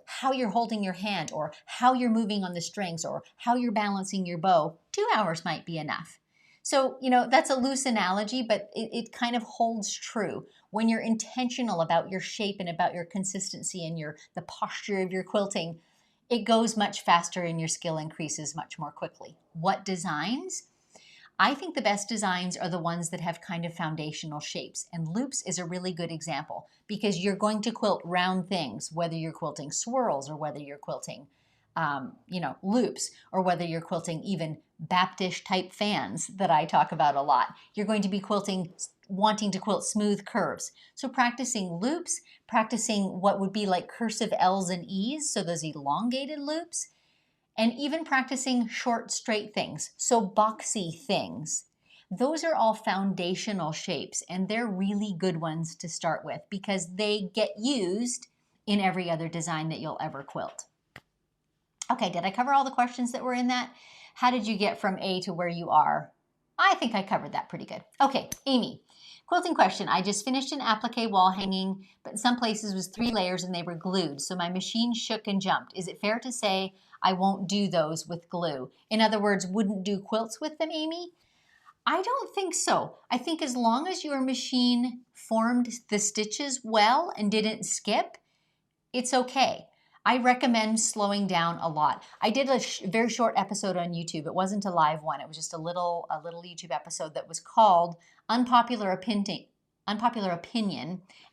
how you're holding your hand, or how you're moving on the strings, or how you're balancing your bow, 2 hours might be enough. So, that's a loose analogy, but it kind of holds true. When you're intentional about your shape and about your consistency and the posture of your quilting, it goes much faster and your skill increases much more quickly. What designs? I think the best designs are the ones that have kind of foundational shapes, and loops is a really good example because you're going to quilt round things, whether you're quilting swirls or whether you're quilting, loops, or whether you're quilting even Baptist type fans that I talk about a lot. You're going to be wanting to quilt smooth curves. So practicing loops, practicing what would be like cursive L's and E's, so those elongated loops, and even practicing short, straight things, so boxy things. Those are all foundational shapes, and they're really good ones to start with because they get used in every other design that you'll ever quilt. Okay, did I cover all the questions that were in that? How did you get from A to where you are? I think I covered that pretty good. Okay, Amy. Quilting question. I just finished an applique wall hanging, but in some places was 3 layers and they were glued, so my machine shook and jumped. Is it fair to say I won't do those with glue? In other words, wouldn't do quilts with them, Amy? I don't think so. I think as long as your machine formed the stitches well and didn't skip, it's okay. I recommend slowing down a lot. I did a very short episode on YouTube. It wasn't a live one. It was just a little YouTube episode that was called Unpopular Opinion,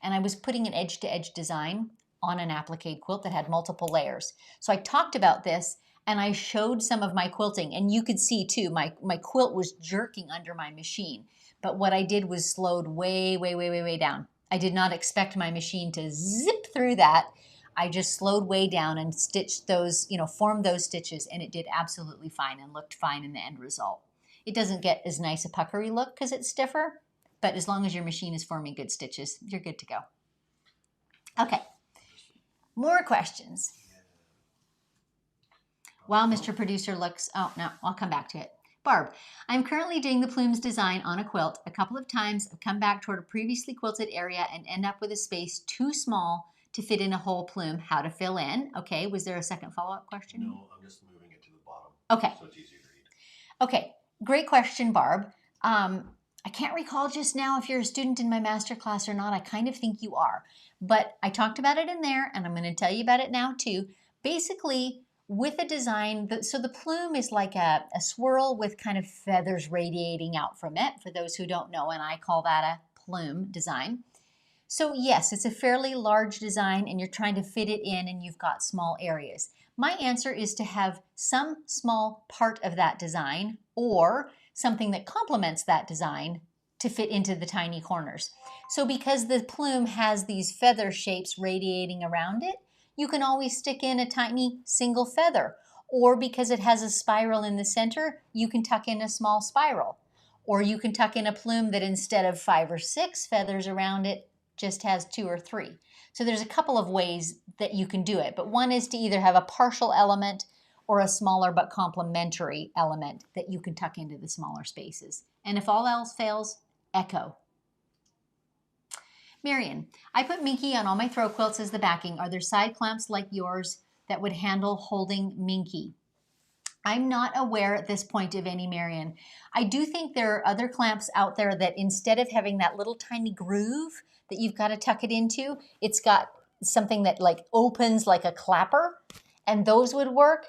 and I was putting an edge-to-edge design on an applique quilt that had multiple layers. So I talked about this, and I showed some of my quilting, and you could see too, my quilt was jerking under my machine. But what I did was slowed way, way, way, way, way down. I did not expect my machine to zip through that. I just slowed way down and stitched those, formed those stitches, and it did absolutely fine and looked fine in the end result. It doesn't get as nice a puckery look because it's stiffer, but as long as your machine is forming good stitches, you're good to go. Okay, more questions. While Mr. Producer looks, oh no, I'll come back to it. Barb, I'm currently doing the plumes design on a quilt. A couple of times I've come back toward a previously quilted area and end up with a space too small to fit in a whole plume. How to fill in? Okay, was there a second follow-up question? No, I'm just moving it to the bottom. Okay. So it's easier to read. Okay, great question, Barb. I can't recall just now if you're a student in my master class or not. I kind of think you are, but I talked about it in there, and I'm going to tell you about it now too. Basically, with a design, so the plume is like a swirl with kind of feathers radiating out from it, for those who don't know, and I call that a plume design. So yes, it's a fairly large design and you're trying to fit it in and you've got small areas. My answer is to have some small part of that design or something that complements that design to fit into the tiny corners. So because the plume has these feather shapes radiating around it, you can always stick in a tiny single feather. Or because it has a spiral in the center, you can tuck in a small spiral. Or you can tuck in a plume that instead of 5 or 6 feathers around it, just has 2 or 3. So there's a couple of ways that you can do it, but one is to either have a partial element or a smaller but complementary element that you can tuck into the smaller spaces. And if all else fails, echo. Marion, I put Minky on all my throw quilts as the backing. Are there side clamps like yours that would handle holding Minky? I'm not aware at this point of any, Marion. I do think there are other clamps out there that instead of having that little tiny groove that you've got to tuck it into, it's got something that like opens like a clapper, and those would work.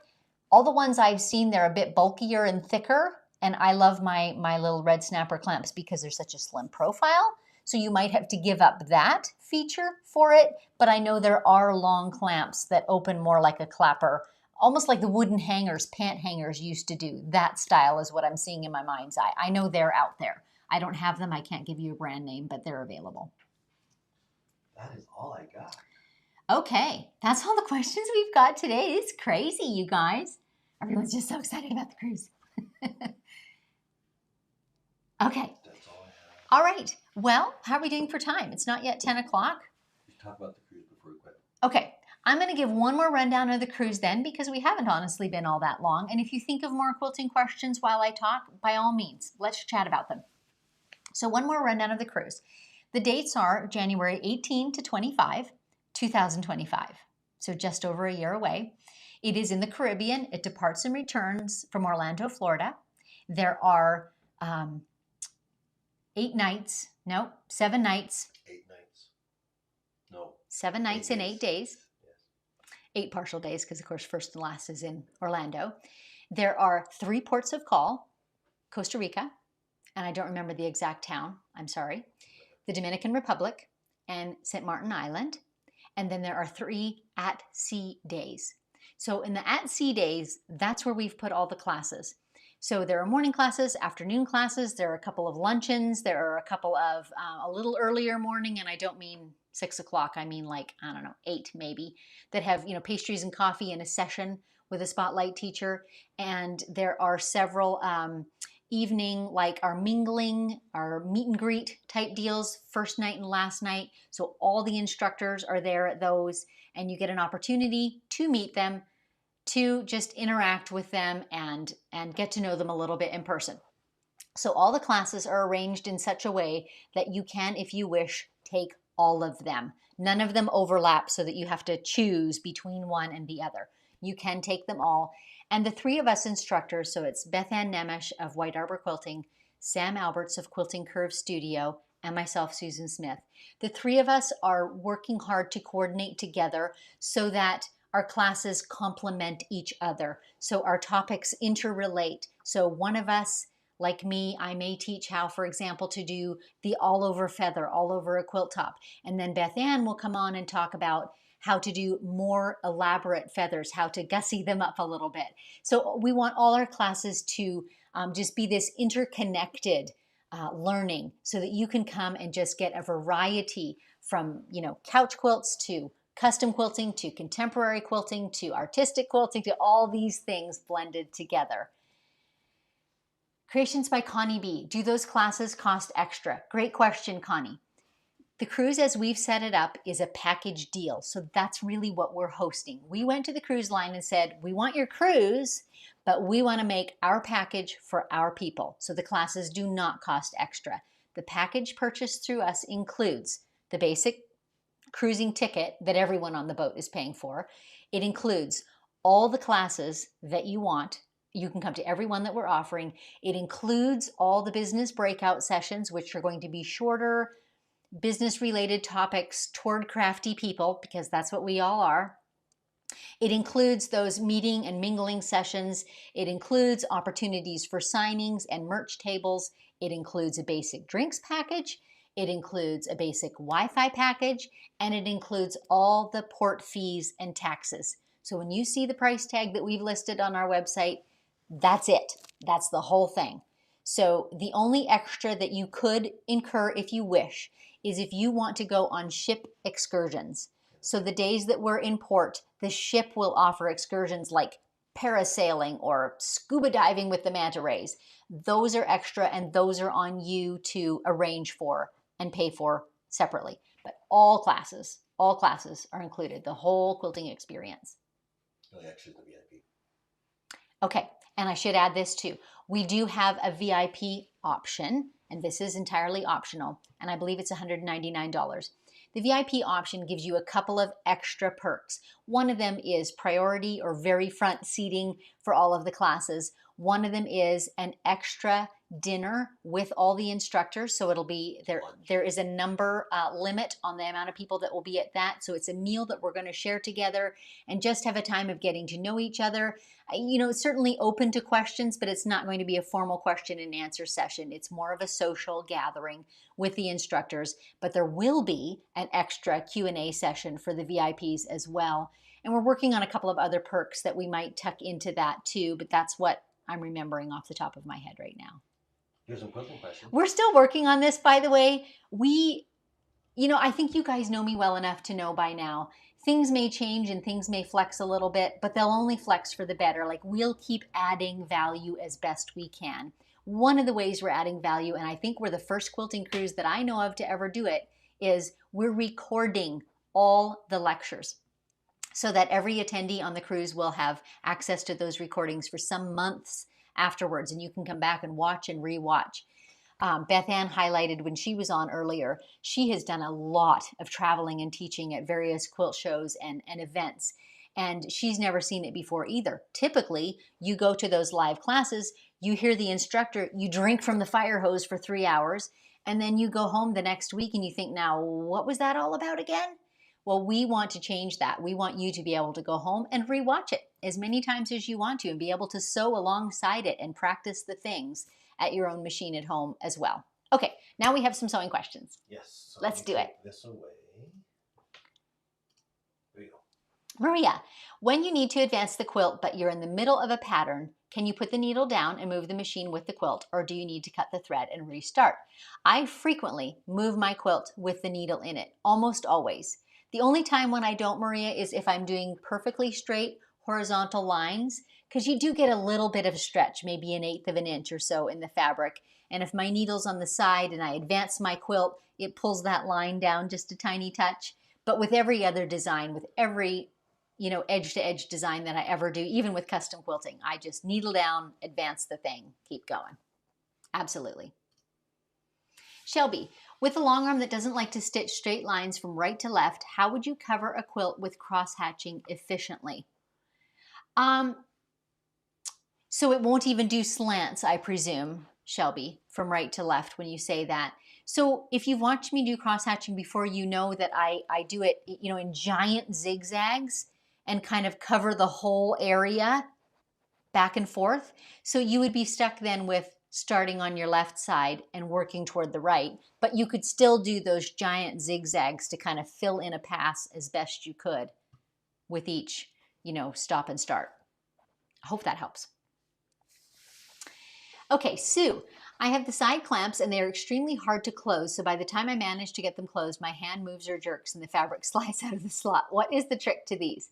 All the ones I've seen, they're a bit bulkier and thicker, and I love my little red snapper clamps because they're such a slim profile. So you might have to give up that feature for it, but I know there are long clamps that open more like a clapper, almost like the wooden hangers, pant hangers used to do. That style is what I'm seeing in my mind's eye. I know they're out there. I don't have them. I can't give you a brand name, but they're available. That is all I got. Okay, that's all the questions we've got today. It's crazy, you guys. Everyone's just so excited about the cruise. Okay. That's all I have. All right. Well, how are we doing for time? It's not yet 10 o'clock. We talk about the cruise before we quit. Okay. I'm going to give one more rundown of the cruise then, because we haven't honestly been all that long. And if you think of more quilting questions while I talk, by all means, let's chat about them. So one more rundown of the cruise. The dates are January 18 to 25, 2025. So just over a year away. It is in the Caribbean. It departs and returns from Orlando, Florida. There are 7 nights. 8 nights. No. 7 nights and 8 days. Yes. 8 partial days, because of course first and last is in Orlando. There are 3 ports of call: Costa Rica, and I don't remember the exact town, I'm sorry, the Dominican Republic, and St. Maarten Island. And then there are 3 at-sea days. So in the at-sea days, that's where we've put all the classes. So there are morning classes, afternoon classes, there are a couple of luncheons, there are a couple of a little earlier morning, and I don't mean 6 o'clock, I mean like, I don't know, 8 maybe, that have, pastries and coffee and a session with a spotlight teacher. And there are several evening, like our mingling, our meet and greet type deals, first night and last night. So all the instructors are there at those, and you get an opportunity to meet them, to just interact with them and get to know them a little bit in person. So all the classes are arranged in such a way that you can, if you wish, take all of them. None of them overlap so that you have to choose between one and the other. You can take them all. And the 3 of us instructors, so it's Bethanne Nemesh of White Arbor Quilting, Sam Alberts of Quilting Curve Studio, and myself, Susan Smith. The 3 of us are working hard to coordinate together so that our classes complement each other. So our topics interrelate. So one of us, like me, I may teach how, for example, to do the all-over feather, all over a quilt top. And then Bethanne will come on and talk about how to do more elaborate feathers, how to gussy them up a little bit. So we want all our classes to just be this interconnected learning, so that you can come and just get a variety from, couch quilts to custom quilting to contemporary quilting to artistic quilting to all these things blended together. Creations by Connie B. Do those classes cost extra? Great question, Connie. The cruise, as we've set it up, is a package deal. So that's really what we're hosting. We went to the cruise line and said, we want your cruise, but we want to make our package for our people. So the classes do not cost extra. The package purchased through us includes the basic cruising ticket that everyone on the boat is paying for. It includes all the classes that you want. You can come to every one that we're offering. It includes all the business breakout sessions, which are going to be shorter, business-related topics toward crafty people, because that's what we all are. It includes those meeting and mingling sessions. It includes opportunities for signings and merch tables. It includes a basic drinks package. It includes a basic Wi-Fi package, and it includes all the port fees and taxes. So when you see the price tag that we've listed on our website, that's it. That's the whole thing. So the only extra that you could incur if you wish is if you want to go on ship excursions. So the days that we're in port, the ship will offer excursions like parasailing or scuba diving with the manta rays. Those are extra, and those are on you to arrange for and pay for separately. But all classes are included, the whole quilting experience. Really, actually, the VIP. Okay, and I should add this too. We do have a VIP option, and this is entirely optional, and I believe it's $199. The VIP option gives you a couple of extra perks. One of them is priority or very front seating for all of the classes. One of them is an extra dinner with all the instructors. So it'll be there. Lunch. There is a number limit on the amount of people that will be at that. So it's a meal that we're going to share together and just have a time of getting to know each other. It's certainly open to questions, but it's not going to be a formal question and answer session. It's more of a social gathering with the instructors, but there will be an extra Q&A session for the VIPs as well. And we're working on a couple of other perks that we might tuck into that too, but that's what I'm remembering off the top of my head right now. Here's some quilting questions. We're still working on this, by the way. I think you guys know me well enough to know by now, things may change and things may flex a little bit, but they'll only flex for the better. Like, we'll keep adding value as best we can. One of the ways we're adding value, and I think we're the first quilting cruise that I know of to ever do it, is we're recording all the lectures so that every attendee on the cruise will have access to those recordings for some months afterwards, and you can come back and watch and rewatch. Bethanne highlighted when she was on earlier, she has done a lot of traveling and teaching at various quilt shows and events, and she's never seen it before either. Typically, you go to those live classes, you hear the instructor, you drink from the fire hose for 3 hours, and then you go home the next week and you think, now, what was that all about again? Well, we want to change that. We want you to be able to go home and rewatch it as many times as you want to and be able to sew alongside it and practice the things at your own machine at home as well. Okay, now we have some sewing questions. Yes. So Let's do it. take this away. There you go. Maria, when you need to advance the quilt but you're in the middle of a pattern, can you put the needle down and move the machine with the quilt, or do you need to cut the thread and restart? I frequently move my quilt with the needle in it, almost always. The only time when I don't, Maria, is if I'm doing perfectly straight horizontal lines, because you do get a little bit of stretch, maybe 1/8 of an inch or so in the fabric. And if my needle's on the side and I advance my quilt, it pulls that line down just a tiny touch. But with every other design, with every edge-to-edge design that I ever do, even with custom quilting, I just needle down, advance the thing, keep going. Absolutely. Shelby, with a long arm that doesn't like to stitch straight lines from right to left, how would you cover a quilt with cross-hatching efficiently? So it won't even do slants, I presume, Shelby, from right to left when you say that. So if you've watched me do cross-hatching before, you know that I do it, in giant zigzags and kind of cover the whole area back and forth. So you would be stuck then with starting on your left side and working toward the right, but you could still do those giant zigzags to kind of fill in a pass as best you could with each, stop and start. I hope that helps. Okay, Sue, I have the side clamps and they are extremely hard to close, so by the time I manage to get them closed, my hand moves or jerks and the fabric slides out of the slot. What is the trick to these?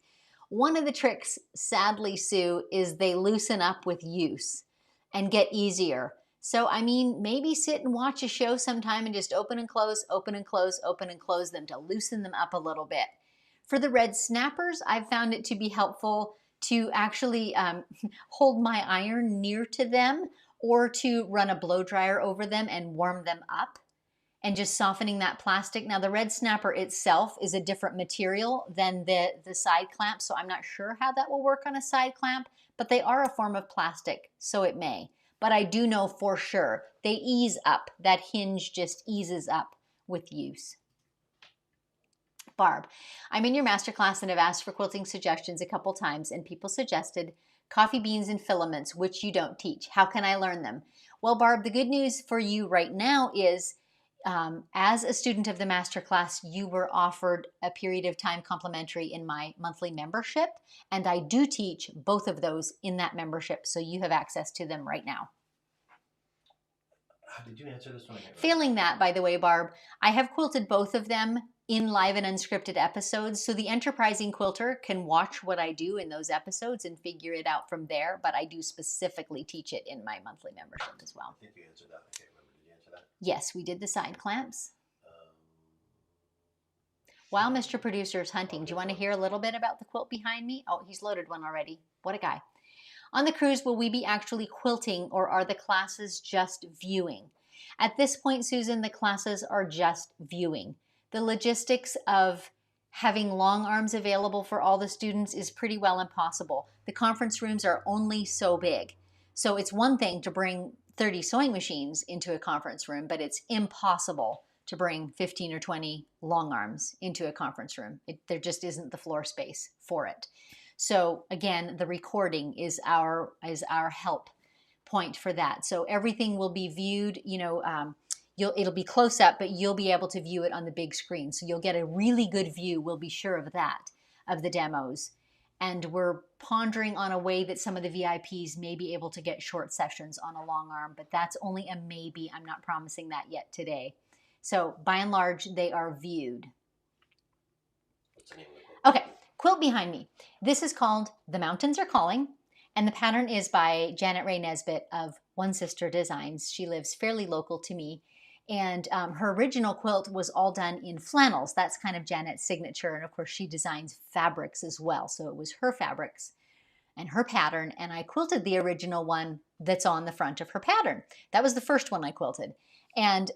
One of the tricks, sadly, Sue, is they loosen up with use and get easier. So, maybe sit and watch a show sometime and just open and close, open and close, open and close them to loosen them up a little bit. For the red snappers, I've found it to be helpful to actually hold my iron near to them, or to run a blow dryer over them and warm them up and just softening that plastic. Now, the red snapper itself is a different material than the side clamp, so I'm not sure how that will work on a side clamp, but they are a form of plastic, so it may. But I do know for sure they ease up. That hinge just eases up with use. Barb, I'm in your masterclass and have asked for quilting suggestions a couple times, and people suggested coffee beans and filaments, which you don't teach. How can I learn them? Well, Barb, the good news for you right now is as a student of the masterclass, you were offered a period of time complimentary in my monthly membership, and I do teach both of those in that membership, so you have access to them right now. How did you answer this one? Failing that, by the way, Barb, I have quilted both of them in live and unscripted episodes, so the enterprising quilter can watch what I do in those episodes and figure it out from there, but I do specifically teach it in my monthly membership as well. I think you answered that. I can't remember. Did you answer that? Yes, we did the side clamps. While Mr. Producer is hunting, do you want to hear a little bit about the quilt behind me? Oh, he's loaded one already. What a guy. On the cruise, will we be actually quilting, or are the classes just viewing? At this point, Susan, the classes are just viewing. The logistics of having long arms available for all the students is pretty well impossible. The conference rooms are only so big. So it's one thing to bring 30 sewing machines into a conference room, but it's impossible to bring 15 or 20 long arms into a conference room. There just isn't the floor space for it. So again, the recording is our help point for that. So everything will be viewed, it'll be close up, but you'll be able to view it on the big screen. So you'll get a really good view. We'll be sure of that, of the demos. And we're pondering on a way that some of the VIPs may be able to get short sessions on a long arm, but that's only a maybe. I'm not promising that yet today. So by and large, they are viewed. What's the name of the quilt? Okay, quilt behind me. This is called The Mountains Are Calling, and the pattern is by Janet Ray Nesbitt of One Sister Designs. She lives fairly local to me, and her original quilt was all done in flannels. That's kind of Janet's signature, and of course she designs fabrics as well, so it was her fabrics and her pattern, and I quilted the original one that's on the front of her pattern. That was the first one I quilted, and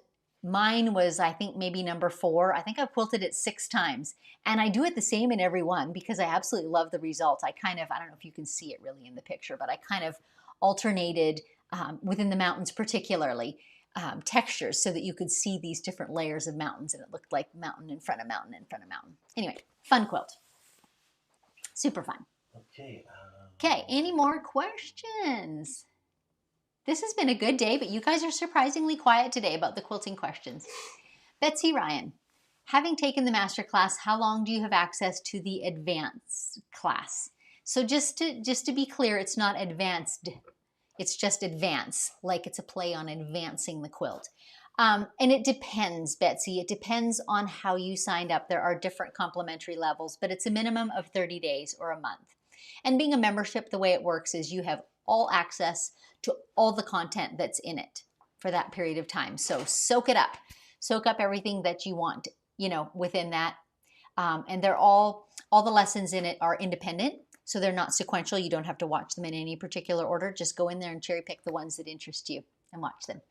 mine was, I think, maybe number 4. I think I've quilted it 6 times. And I do it the same in every one because I absolutely love the results. I don't know if you can see it really in the picture, but I kind of alternated within the mountains particularly textures so that you could see these different layers of mountains, and it looked like mountain in front of mountain in front of mountain. Anyway, fun quilt. Super fun. Okay, any more questions? This has been a good day, but you guys are surprisingly quiet today about the quilting questions. Betsy Ryan, having taken the master class, how long do you have access to the advanced class? So just to be clear, it's not advanced, it's just advance, like it's a play on advancing the quilt. And it depends, Betsy. It depends on how you signed up. There are different complimentary levels, but it's a minimum of 30 days or a month. And being a membership, the way it works is you have all access to all the content that's in it for that period of time. So soak it up. Soak up everything that you want, within that. And they're all the lessons in it are independent. So they're not sequential. You don't have to watch them in any particular order. Just go in there and cherry pick the ones that interest you and watch them.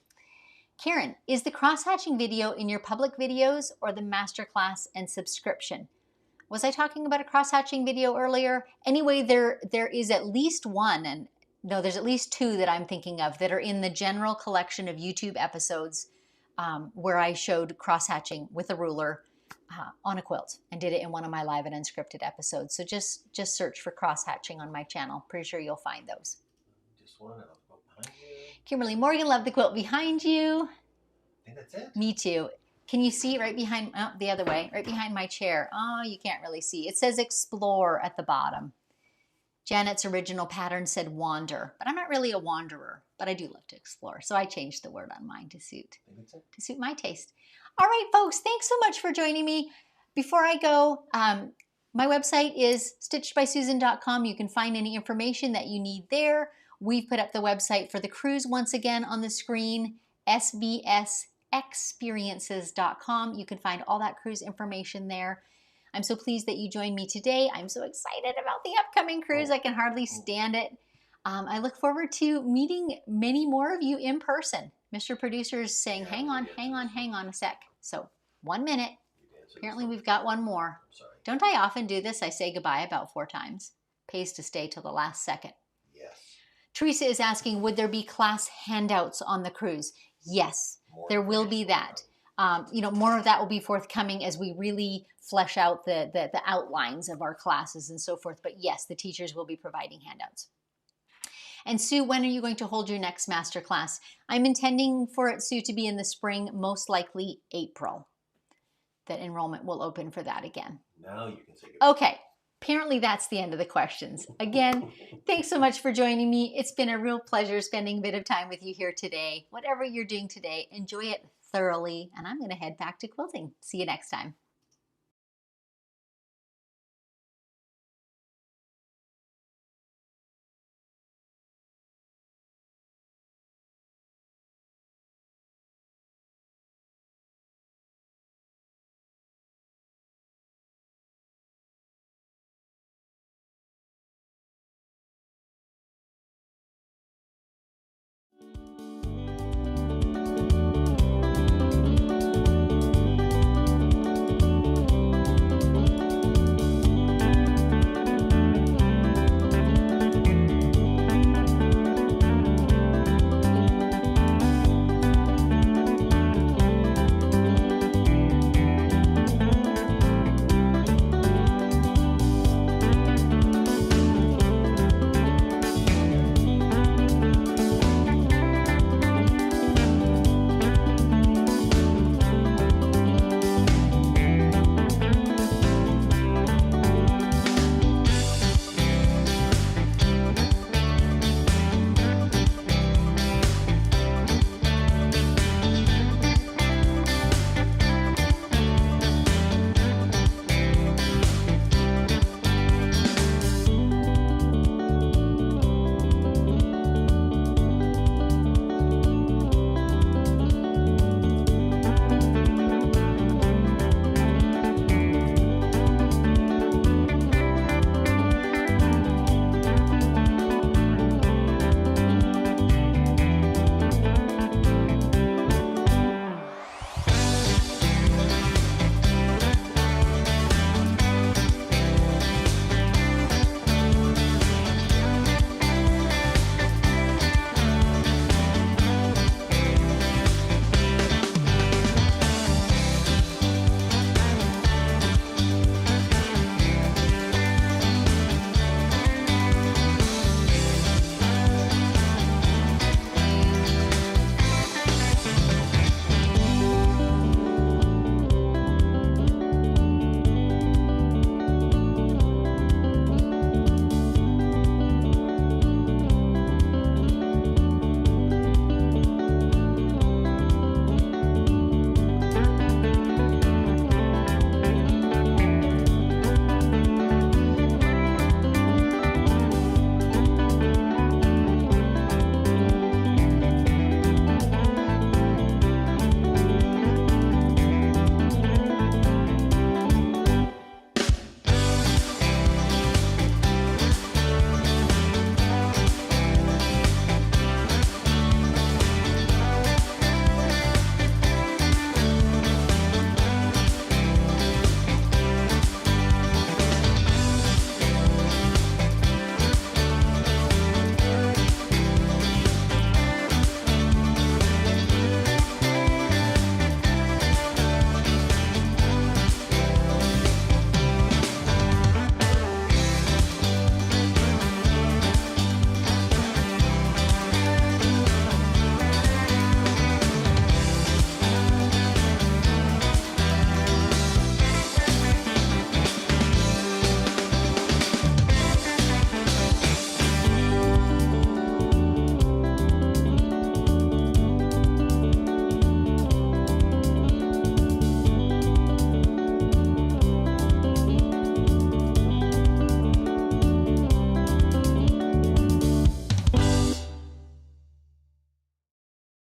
Karen, is the cross-hatching video in your public videos or the masterclass and subscription? Was I talking about a cross-hatching video earlier? Anyway, there is at least one, and no, there's at least 2 that I'm thinking of that are in the general collection of YouTube episodes where I showed cross-hatching with a ruler on a quilt and did it in one of my live and unscripted episodes. So just search for cross-hatching on my channel. Pretty sure you'll find those. Just one, and I'll go behind you. Kimberly Morgan, love the quilt behind you. I think that's it. Me too. Can you see right behind, the other way, right behind my chair? Oh, you can't really see. It says explore at the bottom. Janet's original pattern said wander, but I'm not really a wanderer, but I do love to explore. So I changed the word on mine to suit my taste. All right, folks, thanks so much for joining me. Before I go, my website is stitchedbysusan.com. You can find any information that you need there. We've put up the website for the cruise once again on the screen, sbsexperiences.com. You can find all that cruise information there. I'm so pleased that you joined me today. I'm so excited about the upcoming cruise. I can hardly stand it. I look forward to meeting many more of you in person. Mr. Producer is saying, hang on a sec. So 1 minute. Apparently we've got one more. Don't I often do this? I say goodbye about 4 times. Pays to stay till the last second. Yes. Teresa is asking, would there be class handouts on the cruise? Yes, there will be that. More of that will be forthcoming as we really flesh out the outlines of our classes and so forth. But yes, the teachers will be providing handouts. And Sue, when are you going to hold your next master class? I'm intending for it, Sue, to be in the spring, most likely April. That enrollment will open for that again. Now you can say goodbye. Okay. Apparently that's the end of the questions. Again, thanks so much for joining me. It's been a real pleasure spending a bit of time with you here today. Whatever you're doing today, enjoy it thoroughly. And I'm going to head back to quilting. See you next time.